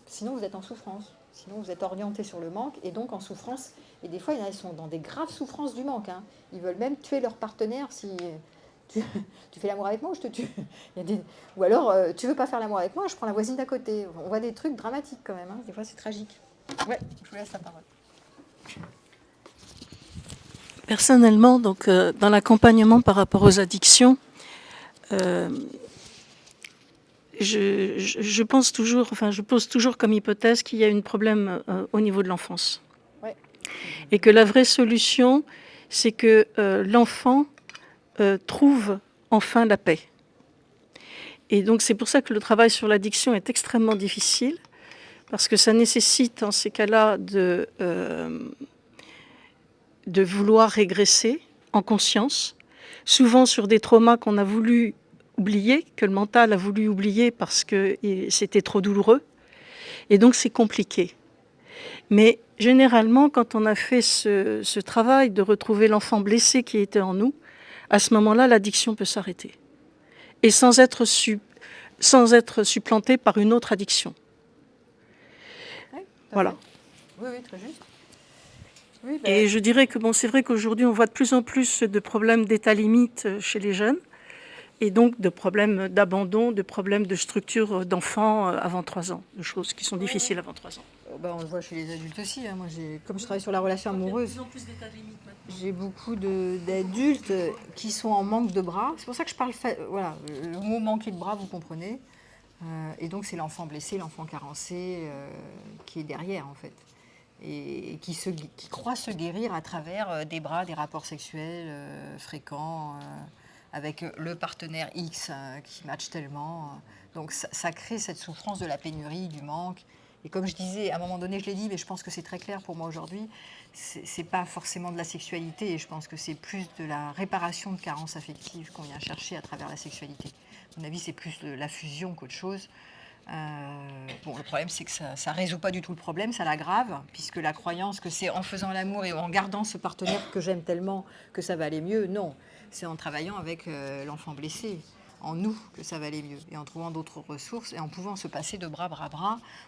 Speaker 1: Sinon, vous êtes en souffrance. Sinon, vous êtes orienté sur le manque et donc en souffrance. Et des fois, il y en a qui sont dans des graves souffrances du manque. Hein. Ils veulent même tuer leur partenaire si tu fais l'amour avec moi ou je te tue. Ou alors, tu veux pas faire l'amour avec moi, je prends la voisine d'à côté. On voit des trucs dramatiques quand même. Hein. Des fois, c'est tragique. Ouais, je vous laisse la parole.
Speaker 2: Personnellement, donc, dans l'accompagnement par rapport aux addictions, je pense toujours, je pose toujours comme hypothèse qu'il y a un problème au niveau de l'enfance.
Speaker 1: Ouais.
Speaker 2: Et que la vraie solution, c'est que l'enfant trouve enfin la paix. Et donc c'est pour ça que le travail sur l'addiction est extrêmement difficile, parce que ça nécessite en ces cas-là de vouloir régresser en conscience, souvent sur des traumas qu'on a voulu oublier, que le mental a voulu oublier parce que c'était trop douloureux. Et donc c'est compliqué. Mais généralement, quand on a fait ce travail de retrouver l'enfant blessé qui était en nous, à ce moment-là, l'addiction peut s'arrêter. Et sans être supplantée par une autre addiction.
Speaker 1: Oui,
Speaker 2: voilà.
Speaker 1: Oui, très juste. Oui,
Speaker 2: Et je dirais que c'est vrai qu'aujourd'hui, on voit de plus en plus de problèmes d'état limite chez les jeunes, et donc de problèmes d'abandon, de problèmes de structure d'enfants avant 3 ans, de choses qui sont difficiles avant 3 ans.
Speaker 1: On le voit chez les adultes aussi. Hein. Moi, comme je travaille sur la relation amoureuse, j'ai beaucoup d'adultes qui sont en manque de bras. C'est pour ça que je parle... Voilà, le mot manquer de bras, vous comprenez. Et donc, c'est l'enfant blessé, l'enfant carencé qui est derrière, en fait. Et qui croit se guérir à travers des bras, des rapports sexuels fréquents, avec le partenaire X qui match tellement. Donc, ça crée cette souffrance de la pénurie, du manque. Et comme je disais, à un moment donné, je l'ai dit, mais je pense que c'est très clair pour moi aujourd'hui, c'est pas forcément de la sexualité, et je pense que c'est plus de la réparation de carences affectives qu'on vient chercher à travers la sexualité. À mon avis, c'est plus de la fusion qu'autre chose. Le problème, c'est que ça ne résout pas du tout le problème, ça l'aggrave, puisque la croyance que c'est en faisant l'amour et en gardant ce partenaire que j'aime tellement que ça va aller mieux, non. C'est en travaillant avec l'enfant blessé, en nous, que ça va aller mieux, et en trouvant d'autres ressources, et en pouvant se passer de bras,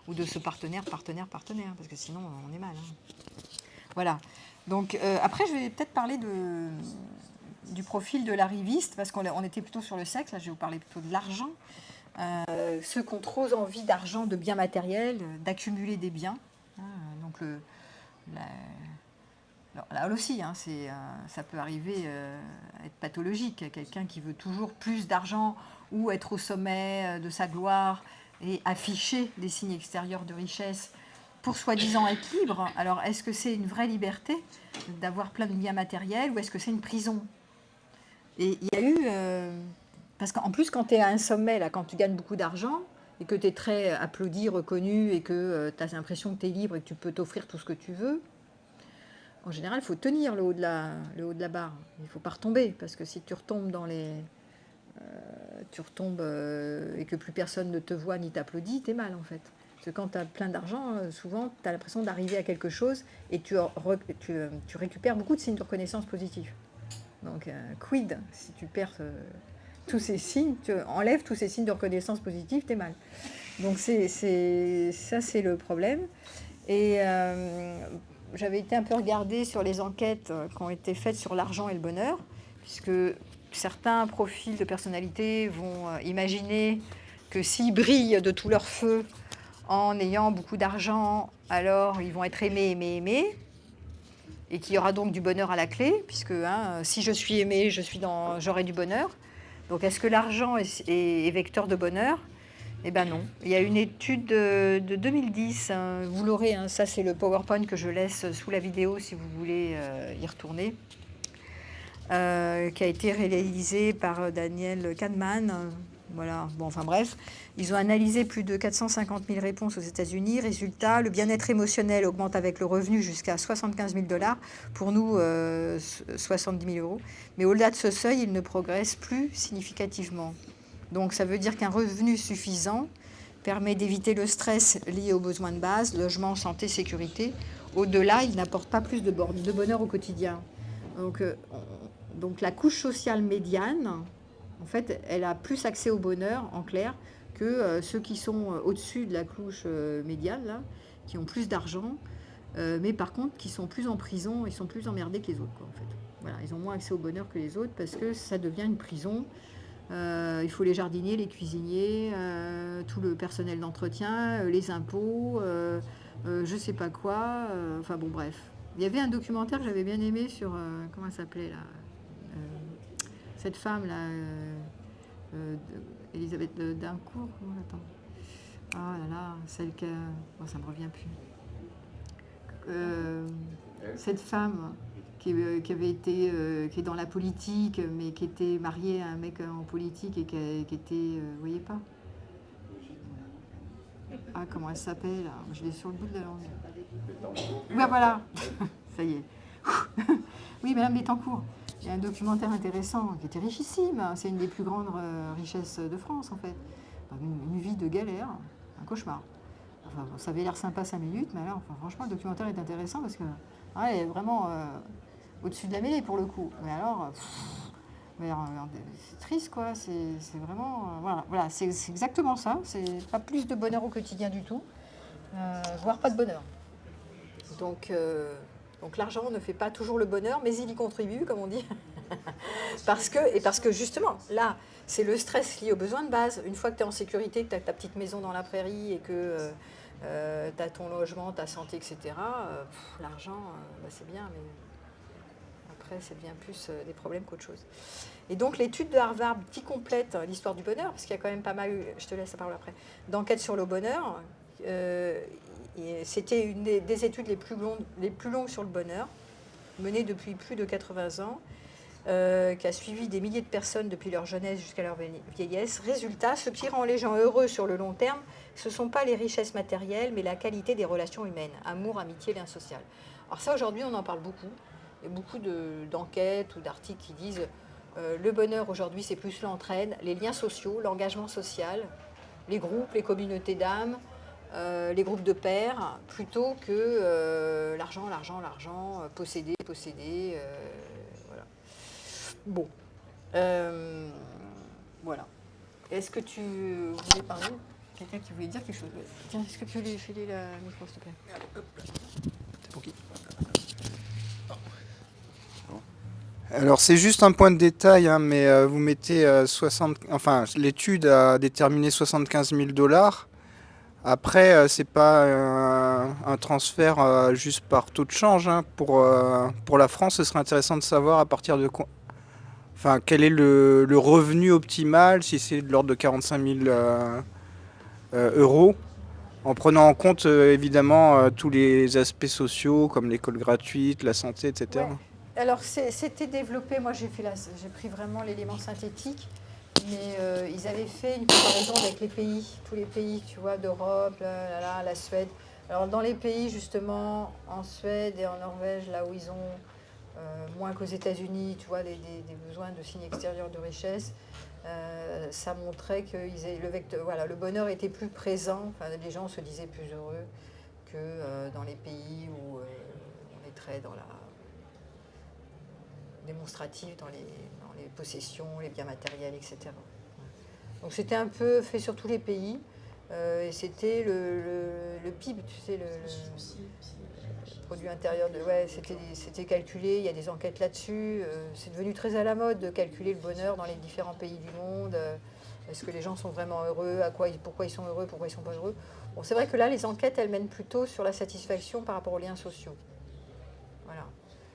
Speaker 1: ou de ce partenaire, parce que sinon, on est mal. Hein. Voilà. Donc, après, je vais peut-être parler du profil de l'arriviste, parce qu'on était plutôt sur le sexe, là, je vais vous parler plutôt de l'argent. Ceux qui ont trop envie d'argent, de biens matériels, d'accumuler des biens. Donc là aussi, hein, ça peut arriver à être pathologique. Quelqu'un qui veut toujours plus d'argent ou être au sommet de sa gloire et afficher des signes extérieurs de richesse pour soi-disant être libre. Alors, est-ce que c'est une vraie liberté d'avoir plein de biens matériels ou est-ce que c'est une prison? Et il y a eu... parce qu'en plus, quand tu es à un sommet, là, quand tu gagnes beaucoup d'argent et que tu es très applaudi, reconnu et que tu as l'impression que tu es libre et que tu peux t'offrir tout ce que tu veux, en général, il faut tenir le haut de la barre. Il ne faut pas retomber, parce que si tu retombes et que plus personne ne te voit ni t'applaudit, tu es mal en fait. Parce que quand tu as plein d'argent, souvent, tu as l'impression d'arriver à quelque chose et tu récupères beaucoup de signes de reconnaissance positifs. Donc, quid si tu perds tous ces signes, tu enlèves tous ces signes de reconnaissance positive, t'es mal. Donc ça, c'est le problème. Et j'avais été un peu regardée sur les enquêtes qui ont été faites sur l'argent et le bonheur, puisque certains profils de personnalité vont imaginer que s'ils brillent de tout leur feu en ayant beaucoup d'argent, alors ils vont être aimés, aimés, aimés, et qu'il y aura donc du bonheur à la clé, puisque si je suis aimé, j'aurai du bonheur. Donc est-ce que l'argent est vecteur de bonheur? Eh bien non. Il y a une étude de 2010, vous l'aurez, ça c'est le PowerPoint que je laisse sous la vidéo si vous voulez y retourner, qui a été réalisée par Daniel Kahneman. Voilà, bon, enfin bref, ils ont analysé plus de 450 000 réponses aux États-Unis. Résultat, le bien-être émotionnel augmente avec le revenu jusqu'à 75 000 $, pour nous 70 000 €. Mais au-delà de ce seuil, il ne progresse plus significativement. Donc ça veut dire qu'un revenu suffisant permet d'éviter le stress lié aux besoins de base, logement, santé, sécurité. Au-delà, il n'apporte pas plus de bonheur au quotidien. Donc la couche sociale médiane, en fait, elle a plus accès au bonheur, en clair, que ceux qui sont au-dessus de la couche médiane, là, qui ont plus d'argent, mais par contre, qui sont plus en prison, ils sont plus emmerdés que les autres, quoi, en fait. Voilà, ils ont moins accès au bonheur que les autres parce que ça devient une prison. Il faut les jardiniers, les cuisiniers, tout le personnel d'entretien, les impôts, je sais pas quoi. Enfin bon, bref. Il y avait un documentaire que j'avais bien aimé sur comment elle s'appelait là, cette femme là, Elisabeth Dincourt. Attends. Ah là là, celle que, ça me revient plus. Cette femme qui avait été, qui est dans la politique, mais qui était mariée à un mec en politique et qui était, vous voyez pas? Ah, comment elle s'appelle? Je l'ai sur le bout de la langue. Ouais, voilà, ça y est. Oui, Madame Bettencourt. Il y a un documentaire intéressant qui était richissime. C'est une des plus grandes richesses de France, en fait. Une vie de galère, un cauchemar. Enfin, ça avait l'air sympa 5 minutes, mais alors, franchement, le documentaire est intéressant parce que elle est vraiment au-dessus de la mêlée pour le coup. Mais alors, c'est triste, quoi. C'est vraiment, voilà, c'est exactement ça. C'est pas plus de bonheur au quotidien du tout, voire pas de bonheur. Donc l'argent ne fait pas toujours le bonheur, mais il y contribue, comme on dit. parce que justement, là, c'est le stress lié aux besoins de base. Une fois que tu es en sécurité, que tu as ta petite maison dans la prairie et que tu as ton logement, ta santé, etc., l'argent, c'est bien, mais après, ça devient plus des problèmes qu'autre chose. Et donc, l'étude de Harvard qui complète l'histoire du bonheur, parce qu'il y a quand même pas mal, je te laisse la parole après, d'enquêtes sur le bonheur. C'était une des études les plus longues sur le bonheur, menée depuis plus de 80 ans, qui a suivi des milliers de personnes depuis leur jeunesse jusqu'à leur vieillesse. Résultat, ce qui rend les gens heureux sur le long terme, ce ne sont pas les richesses matérielles, mais la qualité des relations humaines, amour, amitié, lien social. Alors ça, aujourd'hui, on en parle beaucoup. Il y a beaucoup d'enquêtes ou d'articles qui disent le bonheur aujourd'hui, c'est plus l'entraide, les liens sociaux, l'engagement social, les groupes, les communautés d'âme, les groupes de pairs, plutôt que l'argent, posséder, voilà. Bon, voilà. Est-ce que tu voulais parler? Quelqu'un qui voulait dire quelque chose? Tiens, est-ce que tu voulais filer la micro, s'il te plaît?
Speaker 5: C'est pour qui? Alors c'est juste un point de détail, hein, mais vous mettez 60, enfin l'étude a déterminé 75 000 $. Après, c'est pas un transfert juste par taux de change, hein. Pour la France, ce serait intéressant de savoir à partir de quoi, enfin quel est le revenu optimal, si c'est de l'ordre de 45 000 euros, en prenant en compte évidemment tous les aspects sociaux comme l'école gratuite, la santé, etc.
Speaker 1: Ouais. Alors, c'était développé, moi j'ai pris vraiment l'élément synthétique, mais ils avaient fait une comparaison avec les pays, tous les pays, tu vois, d'Europe, la Suède. Alors, dans les pays, justement, en Suède et en Norvège, là où ils ont moins qu'aux États-Unis, tu vois, des besoins de signes extérieurs de richesse, ça montrait que le bonheur était plus présent, enfin, les gens se disaient plus heureux que dans les pays où on est très dans démonstratif dans les possessions, les biens matériels, etc. Donc c'était un peu fait sur tous les pays. Et c'était le PIB, tu sais, le produit intérieur de... Ouais, c'était calculé, il y a des enquêtes là-dessus. C'est devenu très à la mode de calculer le bonheur dans les différents pays du monde. Est-ce que les gens sont vraiment heureux? Pourquoi ils sont heureux? Pourquoi ils ne sont pas heureux? Bon, c'est vrai que là, les enquêtes, elles mènent plutôt sur la satisfaction par rapport aux liens sociaux. Voilà.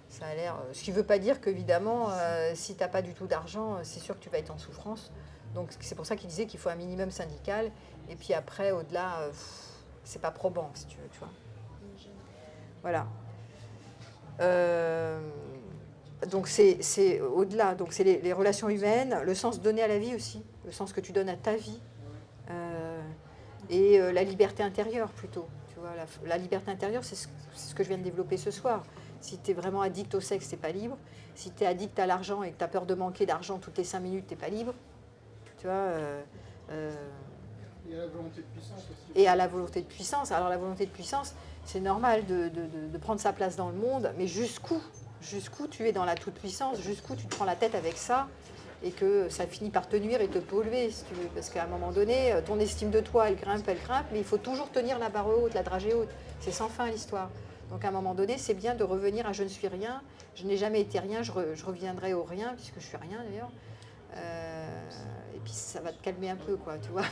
Speaker 1: Ça a l'air... Ce qui ne veut pas dire qu'évidemment, si tu n'as pas du tout d'argent, c'est sûr que tu vas être en souffrance. Donc c'est pour ça qu'il disait qu'il faut un minimum syndical. Et puis après, au-delà, c'est pas probant, si tu veux, tu vois. Voilà. Donc c'est au-delà. Donc c'est les relations humaines, le sens donné à la vie aussi, le sens que tu donnes à ta vie, et la liberté intérieure plutôt. Tu vois, la liberté intérieure, c'est ce que je viens de développer ce soir. Si tu es vraiment addict au sexe, tu n'es pas libre. Si tu es addict à l'argent et que tu as peur de manquer d'argent toutes les 5 minutes, tu n'es pas libre. Tu vois,
Speaker 5: et à la volonté de puissance aussi.
Speaker 1: Et à la volonté de puissance. Alors la volonté de puissance, c'est normal de prendre sa place dans le monde, mais jusqu'où tu es dans la toute-puissance, jusqu'où tu te prends la tête avec ça, et que ça finit par te nuire et te polluer, si tu veux. Parce qu'à un moment donné, ton estime de toi, elle grimpe, mais il faut toujours tenir la barre haute, la dragée haute. C'est sans fin l'histoire. Donc à un moment donné, c'est bien de revenir à je ne suis rien, je n'ai jamais été rien, je reviendrai au rien, puisque je suis rien d'ailleurs. Et puis ça va te calmer un peu, quoi, tu vois.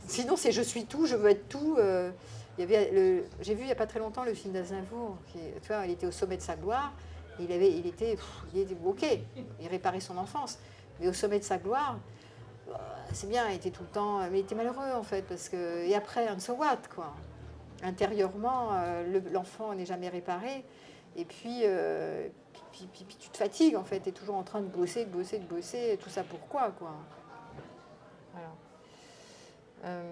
Speaker 1: Sinon, c'est je suis tout, je veux être tout. J'ai vu il n'y a pas très longtemps le film d'Aznavour, tu vois, il était au sommet de sa gloire. Il était ok, il réparait son enfance, mais au sommet de sa gloire, c'est bien, il était tout le temps, mais il était malheureux en fait, parce que et après, and so what, quoi. Intérieurement, l'enfant n'est jamais réparé, et puis tu te fatigues en fait, tu es toujours en train de bosser, tout ça pourquoi, quoi. Voilà.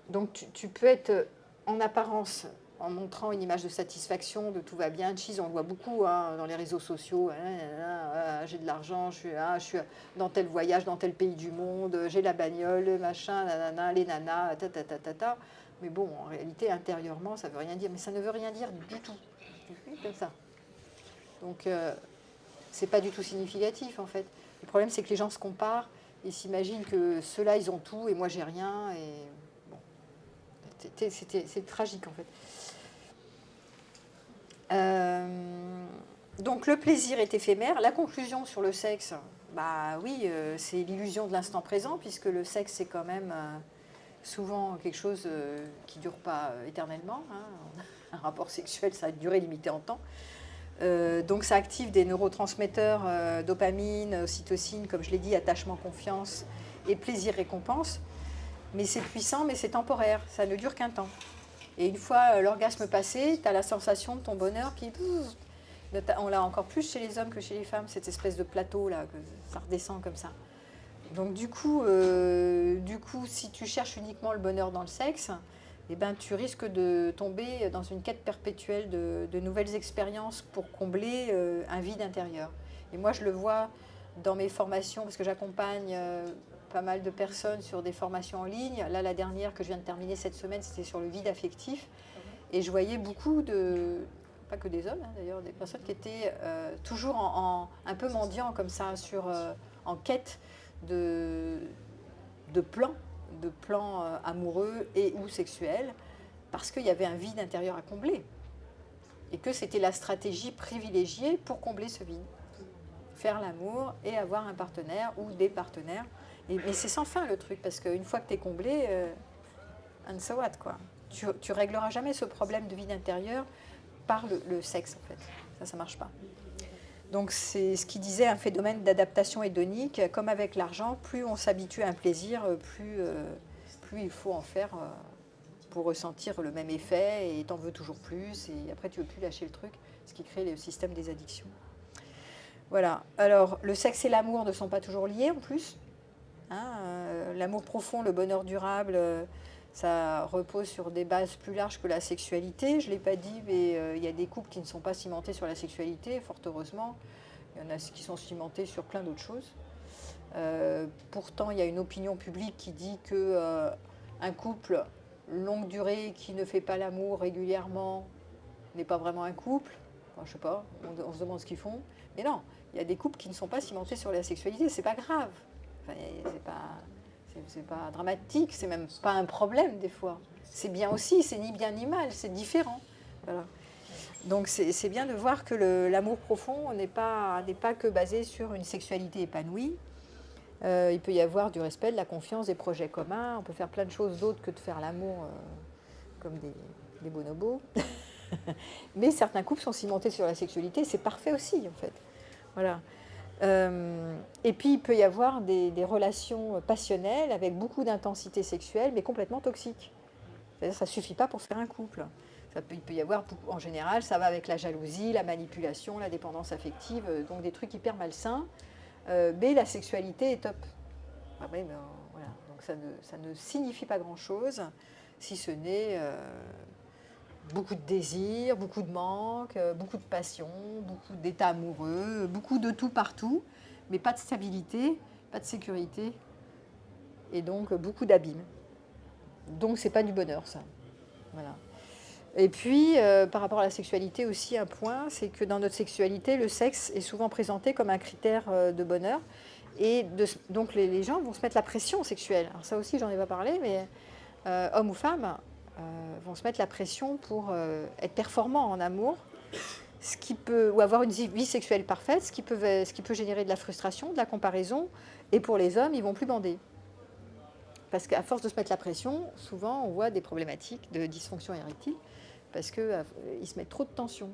Speaker 1: Donc tu peux être en apparence, en montrant une image de satisfaction, de tout va bien, cheese, on le voit beaucoup dans les réseaux sociaux, j'ai de l'argent, je suis dans tel voyage, dans tel pays du monde, j'ai la bagnole, le machin, nanana, les nanas, ta. Mais bon, en réalité, intérieurement, ça veut rien dire, mais ça ne veut rien dire du tout, comme ça. Donc, c'est pas du tout significatif, en fait. Le problème, c'est que les gens se comparent, ils s'imaginent que ceux-là, ils ont tout, et moi, j'ai rien, et bon. C'est tragique, en fait. Donc, le plaisir est éphémère. La conclusion sur le sexe, bah oui, c'est l'illusion de l'instant présent, puisque le sexe, c'est quand même souvent quelque chose qui ne dure pas éternellement. Hein. Un rapport sexuel, ça a une durée limitée en temps. Donc ça active des neurotransmetteurs, dopamine, ocytocine, comme je l'ai dit, attachement, confiance et plaisir-récompense. Mais c'est puissant, mais c'est temporaire, ça ne dure qu'un temps. Et une fois l'orgasme passé, tu as la sensation de ton bonheur qui... On l'a encore plus chez les hommes que chez les femmes, cette espèce de plateau là, que ça redescend comme ça. Donc du coup, si tu cherches uniquement le bonheur dans le sexe, eh ben, tu risques de tomber dans une quête perpétuelle de nouvelles expériences pour combler un vide intérieur. Et moi, je le vois dans mes formations, parce que j'accompagne pas mal de personnes sur des formations en ligne. Là, la dernière que je viens de terminer cette semaine, c'était sur le vide affectif. Et je voyais beaucoup pas que des hommes hein, d'ailleurs, des personnes qui étaient toujours un peu mendiants comme ça, en quête de plans amoureux et ou sexuels, parce qu'il y avait un vide intérieur à combler. Et que c'était la stratégie privilégiée pour combler ce vide. Faire l'amour et avoir un partenaire ou des partenaires. Mais c'est sans fin le truc, parce qu'une fois que tu es comblé, and so what, quoi. Tu régleras jamais ce problème de vide intérieur par le sexe, en fait. Ça marche pas. Donc c'est ce qui disait un phénomène d'adaptation hédonique. Comme avec l'argent, plus on s'habitue à un plaisir, plus il faut en faire pour ressentir le même effet, et t'en veux toujours plus, et après tu veux plus lâcher le truc, ce qui crée le système des addictions. Voilà. Alors le sexe et l'amour ne sont pas toujours liés en plus. Hein, l'amour profond, le bonheur durable, ça repose sur des bases plus larges que la sexualité. Je ne l'ai pas dit, mais il y a des couples qui ne sont pas cimentés sur la sexualité, fort heureusement. Il y en a qui sont cimentés sur plein d'autres choses. Pourtant, il y a une opinion publique qui dit qu'un couple longue durée qui ne fait pas l'amour régulièrement n'est pas vraiment un couple. Enfin, je sais pas, on se demande ce qu'ils font. Mais non, il y a des couples qui ne sont pas cimentés sur la sexualité, c'est pas grave. Enfin, c'est pas dramatique, c'est même pas un problème des fois. C'est bien aussi, c'est ni bien ni mal, c'est différent. Voilà. Donc c'est bien de voir que l'amour profond n'est pas que basé sur une sexualité épanouie. Il peut y avoir du respect, de la confiance, des projets communs. On peut faire plein de choses d'autres que de faire l'amour comme des bonobos. Mais certains couples sont cimentés sur la sexualité, c'est parfait aussi en fait. Voilà. Et puis il peut y avoir des relations passionnelles avec beaucoup d'intensité sexuelle, mais complètement toxiques. C'est-à-dire que ça ne suffit pas pour faire un couple. Il peut y avoir, en général, ça va avec la jalousie, la manipulation, la dépendance affective, donc des trucs hyper malsains. Mais la sexualité est top. Ah oui, mais, voilà. Donc ça ne signifie pas grand-chose, si ce n'est beaucoup de désir, beaucoup de manque, beaucoup de passion, beaucoup d'états amoureux, beaucoup de tout partout, mais pas de stabilité, pas de sécurité, et donc beaucoup d'abîmes. Donc c'est pas du bonheur, ça. Voilà. Et puis, par rapport à la sexualité aussi, un point, c'est que dans notre sexualité, le sexe est souvent présenté comme un critère de bonheur. Et donc les gens vont se mettre la pression sexuelle. Alors ça aussi, j'en ai pas parlé, mais hommes ou femmes vont se mettre la pression pour être performants en amour, ou avoir une vie sexuelle parfaite, ce qui peut générer de la frustration, de la comparaison. Et pour les hommes, ils vont plus bander. Parce qu'à force de se mettre la pression, souvent on voit des problématiques de dysfonction érectile, parce qu'ils se mettent trop de tension.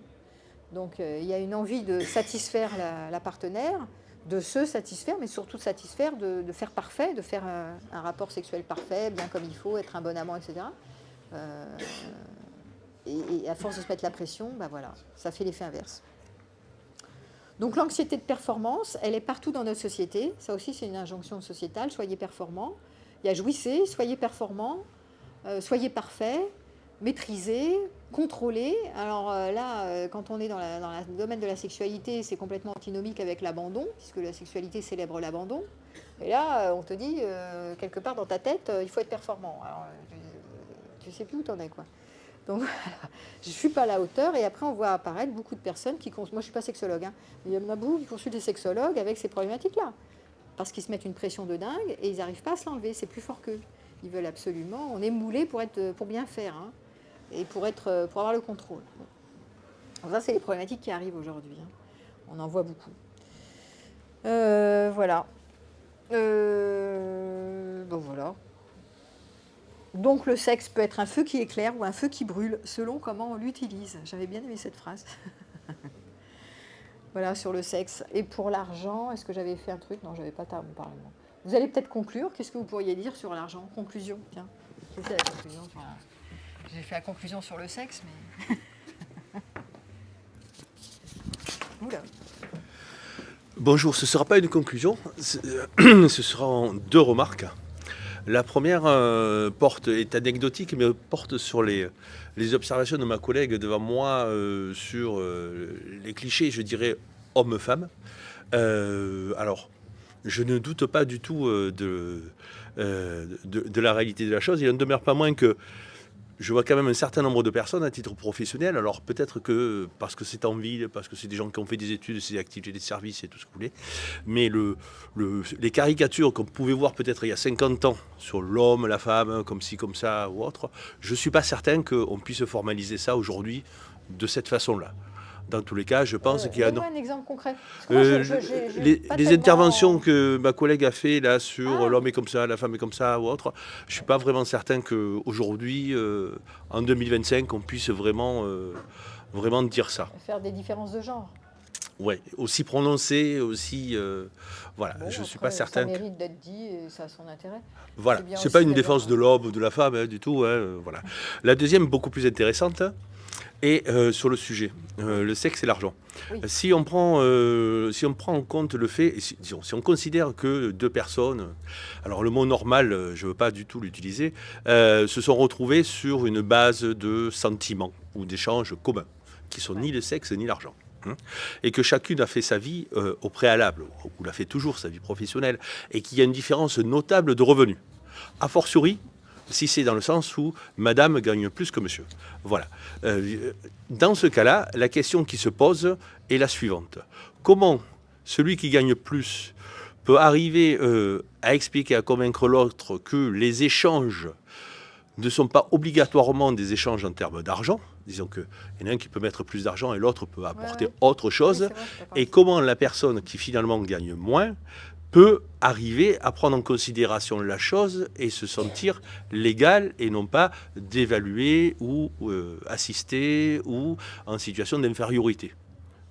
Speaker 1: Donc il y a une envie de satisfaire la partenaire, de se satisfaire, mais surtout de satisfaire, de faire parfait, de faire un rapport sexuel parfait, bien comme il faut, être un bon amant, etc. Et à force de se mettre la pression, ben voilà, ça fait l'effet inverse. Donc l'anxiété de performance, elle est partout dans notre société. Ça aussi, c'est une injonction sociétale, soyez performants. Il y a jouissez, soyez performants, soyez parfaits, maîtrisez, contrôlez. Alors là, quand on est dans le domaine de la sexualité, c'est complètement antinomique avec l'abandon, puisque la sexualité célèbre l'abandon. Et là, on te dit, quelque part dans ta tête, il faut être performant. Alors, tu ne sais plus où tu en es, quoi. Donc voilà, je ne suis pas à la hauteur. Et après, on voit apparaître beaucoup de personnes qui... Moi, je ne suis pas sexologue, hein, mais il y en a beaucoup qui consultent des sexologues avec ces problématiques-là. Parce qu'ils se mettent une pression de dingue et ils n'arrivent pas à se l'enlever, c'est plus fort qu'eux. Ils veulent absolument, on est moulé pour bien faire, hein, et pour avoir le contrôle. Donc ça, c'est les problématiques qui arrivent aujourd'hui. Hein. On en voit beaucoup. Voilà. Bon, voilà. Donc le sexe peut être un feu qui éclaire ou un feu qui brûle, selon comment on l'utilise. J'avais bien aimé cette phrase. Voilà, sur le sexe. Et pour l'argent, est-ce que j'avais fait un truc? Non, je n'avais pas tard, apparemment. Vous allez peut-être conclure. Qu'est-ce que vous pourriez dire sur l'argent? Conclusion, tiens. J'ai fait la conclusion sur le sexe, mais... Oula.
Speaker 6: Bonjour, ce ne sera pas une conclusion, ce sera en 2 remarques. La première est anecdotique, mais porte sur les observations de ma collègue devant moi sur les clichés, je dirais, hommes-femmes. Alors, je ne doute pas du tout de la réalité de la chose. Il n'en demeure pas moins que je vois quand même un certain nombre de personnes à titre professionnel. Alors peut-être que parce que c'est en ville, parce que c'est des gens qui ont fait des études, des activités de service et tout ce que vous voulez. Mais les caricatures qu'on pouvait voir peut-être il y a 50 ans sur l'homme, la femme, comme ci, comme ça ou autre, je ne suis pas certain qu'on puisse formaliser ça aujourd'hui de cette façon-là. Dans tous les cas, je pense qu'il y a...
Speaker 1: Donne-moi un exemple concret.
Speaker 6: Les interventions que ma collègue a fait là sur l'homme est comme ça, la femme est comme ça ou autre, je ne suis pas vraiment certain qu'aujourd'hui, en 2025, on puisse vraiment dire ça.
Speaker 1: Faire des différences de genre.
Speaker 6: Oui, aussi prononcées, aussi... voilà, bon, je ne suis pas certain.
Speaker 1: Ça mérite d'être dit et ça a son intérêt.
Speaker 6: Voilà, ce n'est pas une défense de l'homme ou de la femme, hein, du tout. Hein, voilà. La deuxième, beaucoup plus intéressante, et sur le sujet, le sexe et l'argent. Oui. Si on prend en compte le fait, si on considère que 2 personnes, alors le mot normal, je ne veux pas du tout l'utiliser, se sont retrouvées sur une base de sentiments ou d'échanges communs, qui sont ni le sexe ni l'argent. Et que chacune a fait sa vie au préalable, ou l'a fait toujours sa vie professionnelle, et qu'il y a une différence notable de revenus. A fortiori, si c'est dans le sens où madame gagne plus que monsieur. Voilà. Dans ce cas-là, la question qui se pose est la suivante. Comment celui qui gagne plus peut arriver à expliquer, à convaincre l'autre que les échanges ne sont pas obligatoirement des échanges en termes d'argent. Disons qu'il y en a un qui peut mettre plus d'argent et l'autre peut apporter autre chose.
Speaker 1: Oui, c'est vrai, je suis d'accord.
Speaker 6: Et comment la personne qui finalement gagne moins peut arriver à prendre en considération la chose et se sentir légal et non pas dévalué ou assisté ou en situation d'infériorité.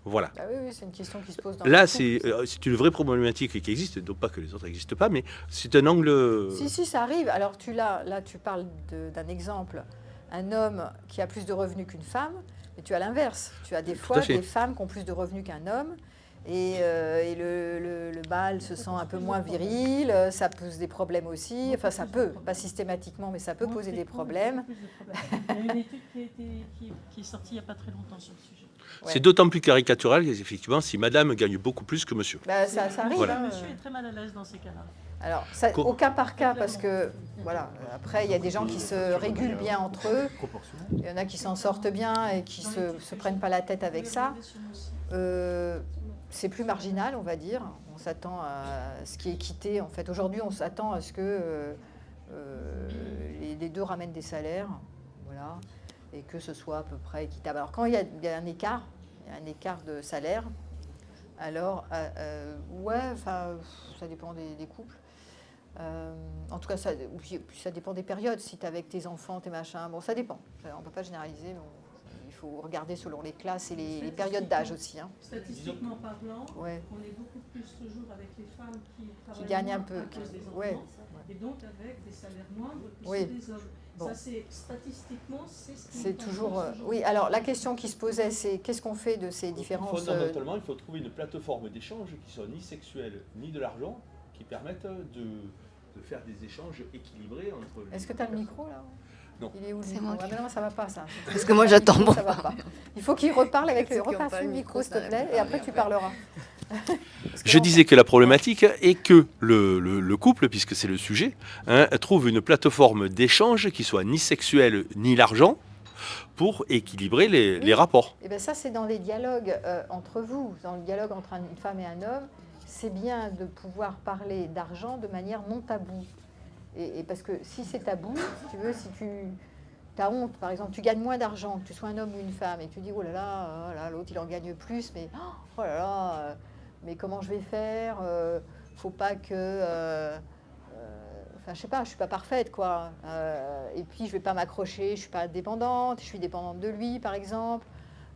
Speaker 6: Voilà.
Speaker 1: Bah oui, c'est une question qui se pose dans
Speaker 6: Là,
Speaker 1: le
Speaker 6: c'est
Speaker 1: couple.
Speaker 6: une vraie problématique qui existe, non pas que les autres n'existent pas, mais c'est un angle...
Speaker 1: Si, ça arrive. Alors là, tu parles d'un exemple, un homme qui a plus de revenus qu'une femme, mais tu as l'inverse. Tu as des fois
Speaker 6: fait.
Speaker 1: des femmes qui ont plus de revenus qu'un homme, et le mâle se sent un peu moins viril, ça pose des problèmes aussi. Enfin, ça peut, pas systématiquement, mais ça peut poser des problèmes.
Speaker 2: Il y a une étude qui est sortie il n'y a pas très longtemps sur le sujet.
Speaker 6: C'est d'autant plus caricatural, effectivement, si madame gagne beaucoup plus que monsieur.
Speaker 1: Bah, ça arrive.
Speaker 6: Voilà.
Speaker 1: hein.
Speaker 2: Monsieur est très mal à l'aise dans ces cas-là.
Speaker 1: Alors, au cas par cas, parce que, voilà, après, il y a des gens qui se régulent bien entre eux. Il y en a qui s'en sortent bien et qui se prennent pas la tête avec ça. C'est plus marginal, on va dire. On s'attend à ce qui est équité. En fait, aujourd'hui, on s'attend à ce que les deux ramènent des salaires, voilà, et que ce soit à peu près équitable. Alors, quand il y a un écart de salaire, alors, ça dépend des couples. En tout cas, ça dépend des périodes. Si tu es avec tes enfants, tes machins, bon, ça dépend. On ne peut pas généraliser, mais il faut regarder selon les classes et les périodes d'âge aussi. Hein.
Speaker 2: Statistiquement parlant,
Speaker 1: Ouais.
Speaker 2: on est beaucoup plus toujours avec les femmes qui travaillent
Speaker 1: gagnent un
Speaker 2: moins
Speaker 1: peu,
Speaker 2: à cause des enfants,
Speaker 1: ouais.
Speaker 2: et donc avec des salaires moindres que
Speaker 1: Oui.
Speaker 2: ceux des hommes.
Speaker 1: Bon.
Speaker 2: Ça, c'est statistiquement, c'est ce qui
Speaker 1: C'est
Speaker 2: nous
Speaker 1: toujours.
Speaker 2: compose aujourd'hui.
Speaker 1: Oui, alors la question qui se posait, c'est qu'est-ce qu'on fait de ces différences
Speaker 6: Fondamentalement, il faut trouver une plateforme d'échange qui soit ni sexuelle ni de l'argent, qui permette de faire des échanges équilibrés entre les...
Speaker 1: Est-ce que tu as le micro là?
Speaker 6: Non.
Speaker 1: Il est où le
Speaker 4: C'est
Speaker 1: micro?
Speaker 4: moi
Speaker 1: Ah, mais non, ça va pas ça.
Speaker 4: Parce que moi, j'attends
Speaker 1: Le
Speaker 4: mon-
Speaker 1: ça va pas. Il faut qu'il reparle avec
Speaker 4: Ceux
Speaker 1: le.
Speaker 4: qui ont
Speaker 1: Repasse
Speaker 4: pas
Speaker 1: le
Speaker 4: le
Speaker 1: micro,
Speaker 4: micro,
Speaker 1: s'il te
Speaker 4: ça
Speaker 1: plaît,
Speaker 4: va
Speaker 1: et après
Speaker 4: pas
Speaker 1: tu
Speaker 4: bien.
Speaker 1: parleras.
Speaker 6: Je disais que la problématique est que le couple, puisque c'est le sujet, trouve une plateforme d'échange qui soit ni sexuelle ni l'argent pour équilibrer les rapports.
Speaker 1: Et bien ça, c'est dans les dialogues entre vous, dans le dialogue entre une femme et un homme. C'est bien de pouvoir parler d'argent de manière non taboue. Et parce que si c'est tabou, si tu veux, si tu as honte, par exemple, tu gagnes moins d'argent, que tu sois un homme ou une femme, et tu dis, oh là là, l'autre il en gagne plus, mais oh là là, mais comment je vais faire? Faut pas que... Enfin, je sais pas, je suis pas parfaite, quoi. Et puis, je vais pas m'accrocher, je suis pas dépendante, je suis dépendante de lui, par exemple.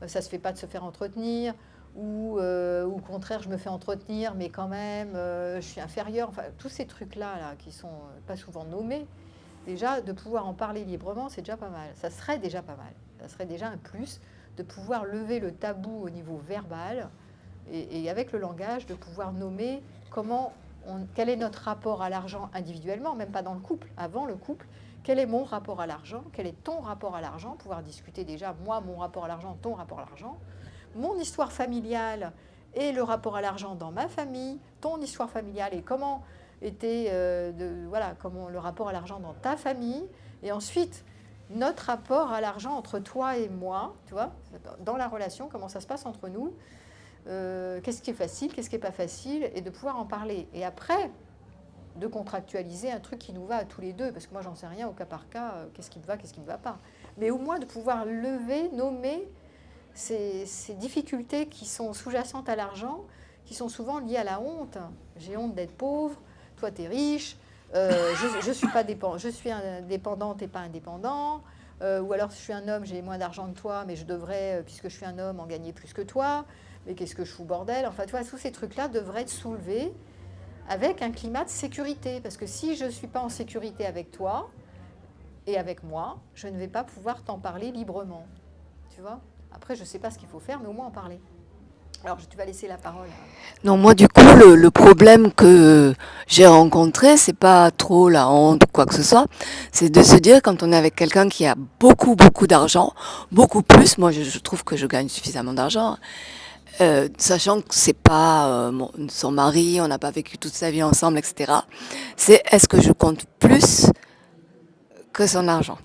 Speaker 1: Ça se fait pas de se faire entretenir. Ou au contraire, je me fais entretenir, mais quand même, je suis inférieure. Enfin, tous ces trucs-là, là, qui sont pas souvent nommés, déjà, de pouvoir en parler librement, c'est déjà pas mal. Ça serait déjà pas mal. Ça serait déjà un plus de pouvoir lever le tabou au niveau verbal et avec le langage, de pouvoir nommer quel est notre rapport à l'argent individuellement, même pas dans le couple, avant le couple. Quel est mon rapport à l'argent? Quel est ton rapport à l'argent? Pouvoir discuter déjà, moi, mon rapport à l'argent, ton rapport à l'argent. Mon histoire familiale et le rapport à l'argent dans ma famille, ton histoire familiale et comment était comment le rapport à l'argent dans ta famille, et ensuite notre rapport à l'argent entre toi et moi, tu vois, dans la relation, comment ça se passe entre nous, qu'est-ce qui est facile, qu'est-ce qui n'est pas facile, et de pouvoir en parler. Et après, de contractualiser un truc qui nous va à tous les deux, parce que moi j'en sais rien au cas par cas, qu'est-ce qui me va, qu'est-ce qui ne me va pas. Mais au moins de pouvoir lever, nommer ces difficultés qui sont sous-jacentes à l'argent, qui sont souvent liées à la honte. J'ai honte d'être pauvre, toi tu es riche, je suis pas je suis indépendante et pas indépendant, ou alors je suis un homme, j'ai moins d'argent que toi, mais je devrais, puisque je suis un homme, en gagner plus que toi, mais qu'est-ce que je fous bordel? Enfin, tu vois, tous ces trucs-là devraient être soulevés avec un climat de sécurité, parce que si je ne suis pas en sécurité avec toi et avec moi, je ne vais pas pouvoir t'en parler librement, tu vois. Après, je ne sais pas ce qu'il faut faire, mais au moins en parler. Alors, tu vas laisser la parole.
Speaker 4: Non, moi, du coup, le problème que j'ai rencontré, c'est pas trop la honte ou quoi que ce soit. C'est de se dire, quand on est avec quelqu'un qui a beaucoup, beaucoup d'argent, beaucoup plus, moi, je trouve que je gagne suffisamment d'argent, sachant que c'est pas son mari, on n'a pas vécu toute sa vie ensemble, etc. C'est est-ce que je compte plus que son argent.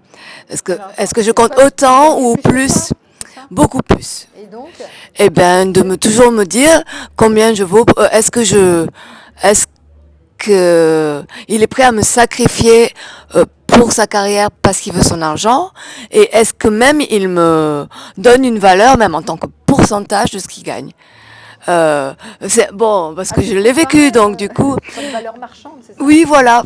Speaker 1: Alors,
Speaker 4: Est-ce que je
Speaker 1: c'est
Speaker 4: compte
Speaker 1: quoi,
Speaker 4: autant
Speaker 1: tu
Speaker 4: ou
Speaker 1: gagnes plus que
Speaker 4: plus?
Speaker 1: ça, c'est ça?
Speaker 4: Beaucoup plus.
Speaker 1: Et donc,
Speaker 4: Eh bien, toujours me dire combien je vaux. Est-ce que il est prêt à me sacrifier pour sa carrière parce qu'il veut son argent? Et est-ce que même il me donne une valeur, même en tant que pourcentage de ce qu'il gagne? C'est bon parce que je l'ai vécu, donc du coup,
Speaker 1: comme valeur marchande, c'est ça?
Speaker 4: oui, voilà.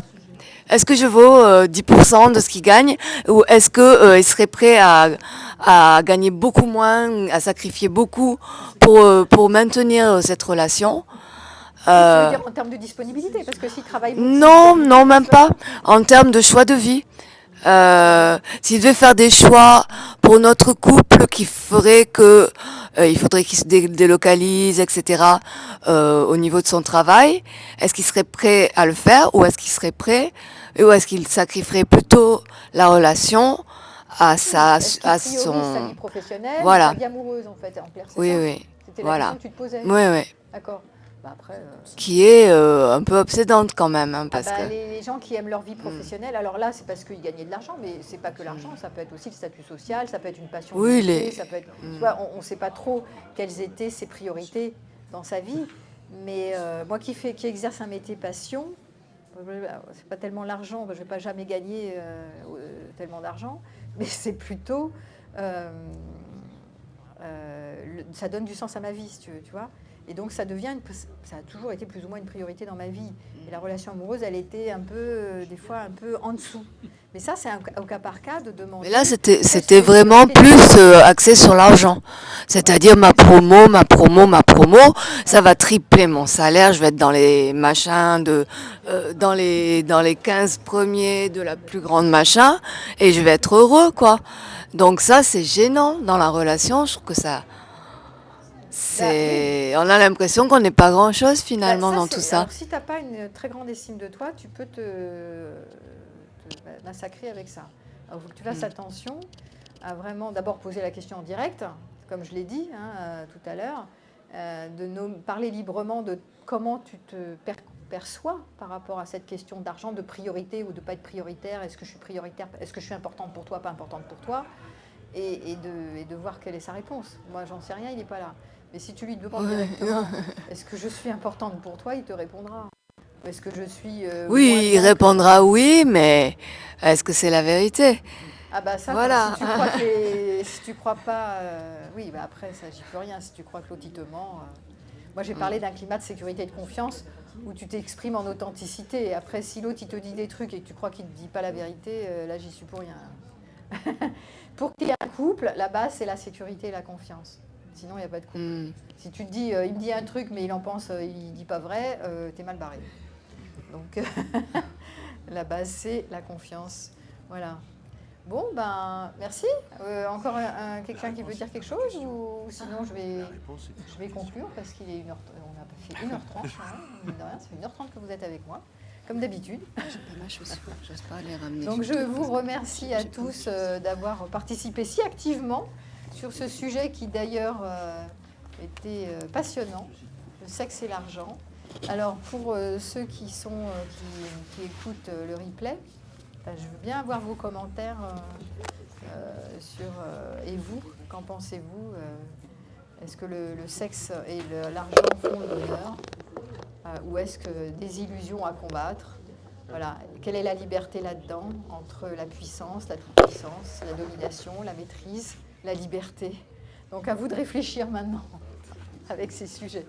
Speaker 4: Est-ce que je vaux 10% de ce qu'il gagne, ou est-ce que il serait prêt à gagner beaucoup moins, à sacrifier beaucoup pour maintenir cette relation?
Speaker 1: Tu veux dire en termes de disponibilité, parce que s'il travaille beaucoup,
Speaker 4: Non, non, même pas. En termes de choix de vie. S'il devait faire des choix pour notre couple qui ferait que il faudrait qu'il se délocalise, etc. Au niveau de son travail, est-ce qu'il serait prêt à le faire, ou est-ce qu'il serait prêt, ou est-ce qu'il sacrifierait plutôt la relation à
Speaker 1: Est-ce qu'il
Speaker 4: à
Speaker 1: priorise sa
Speaker 4: son
Speaker 1: vie professionnelle,
Speaker 4: Voilà.
Speaker 1: sa vie amoureuse, en fait, en clair, c'est
Speaker 4: oui
Speaker 1: ça?
Speaker 4: oui
Speaker 1: C'était la
Speaker 4: voilà
Speaker 1: question que tu te posais?
Speaker 4: oui oui
Speaker 1: D'accord. Bah après,
Speaker 4: qui est un peu obsédante quand même, hein, parce que
Speaker 1: les gens qui aiment leur vie professionnelle, alors là, c'est parce qu'ils gagnaient de l'argent, mais c'est pas que l'argent, ça peut être aussi le statut social, ça peut être une passion.
Speaker 4: Oui,
Speaker 1: de métier,
Speaker 4: les-
Speaker 1: ça peut être, tu vois, on ne sait pas trop quelles étaient ses priorités dans sa vie, mais moi qui exerce un métier passion, c'est pas tellement l'argent, je vais pas jamais gagner tellement d'argent, mais c'est plutôt ça donne du sens à ma vie, si tu veux, tu vois. Et donc ça a toujours été plus ou moins une priorité dans ma vie. Et la relation amoureuse, elle était un peu, des fois un peu en dessous. Mais ça, c'est au cas par cas de demander.
Speaker 4: Mais là, c'était vraiment plus axé sur l'argent. C'est-à-dire ma promo, ça va tripler mon salaire. Je vais être dans les machins dans les 15 premiers de la plus grande machin, et je vais être heureux, quoi. Donc ça, c'est gênant dans la relation. Je trouve que on a l'impression qu'on n'est pas grand-chose finalement dans tout ça.
Speaker 1: Alors, si tu n'as pas une très grande estime de toi, tu peux te massacrer avec ça. Alors, il faut que tu fasses attention à vraiment d'abord poser la question en direct, comme je l'ai dit tout à l'heure, parler librement de comment tu te perçois par rapport à cette question d'argent, de priorité ou de ne pas être prioritaire. Est-ce que je suis prioritaire? Est-ce que je suis importante pour toi, pas importante pour toi? Et de voir quelle est sa réponse. Moi, j'en sais rien, il n'est pas là. Mais si tu lui demandes directement, est-ce que je suis importante pour toi, il te répondra. Est-ce que je suis...
Speaker 4: Oui, il répondra oui, mais est-ce que c'est la vérité?
Speaker 1: Ah bah ça,
Speaker 4: voilà.
Speaker 1: Si tu crois pas... oui, bah après, ça, j'y peux rien. Si tu crois que l'autre, il te ment... Moi, j'ai parlé d'un climat de sécurité et de confiance où tu t'exprimes en authenticité. Et après, si l'autre, il te dit des trucs et que tu crois qu'il ne te dit pas la vérité, là, j'y suis pour rien. Pour qu'il y ait un couple, la base, c'est la sécurité et la confiance. Sinon, il n'y a pas de couple. Si tu te dis, il me dit un truc, mais il en pense, il ne dit pas vrai, t'es mal barré. Donc, la base, c'est la confiance. Voilà. Bon, ben, merci. Encore quelqu'un qui veut dire quelque chose, ou sinon je vais conclure parce qu'il est 1h, on a fait 1h30. Mine de rien, ça fait 1h30 que vous êtes avec moi, comme d'habitude.
Speaker 4: J'ai pas ma chaussure, j'ose pas les ramener.
Speaker 1: Donc je vous remercie à tous d'avoir participé si activement sur ce sujet qui d'ailleurs était passionnant, le sexe et l'argent. Alors pour ceux qui écoutent le replay, je veux bien avoir vos commentaires et vous, qu'en pensez-vous? Est-ce que le sexe et l'argent font le bonheur, ou est-ce que des illusions à combattre? Voilà. Quelle est la liberté là-dedans, entre la puissance, la toute-puissance, la domination, la maîtrise, la liberté? Donc à vous de réfléchir maintenant avec ces sujets.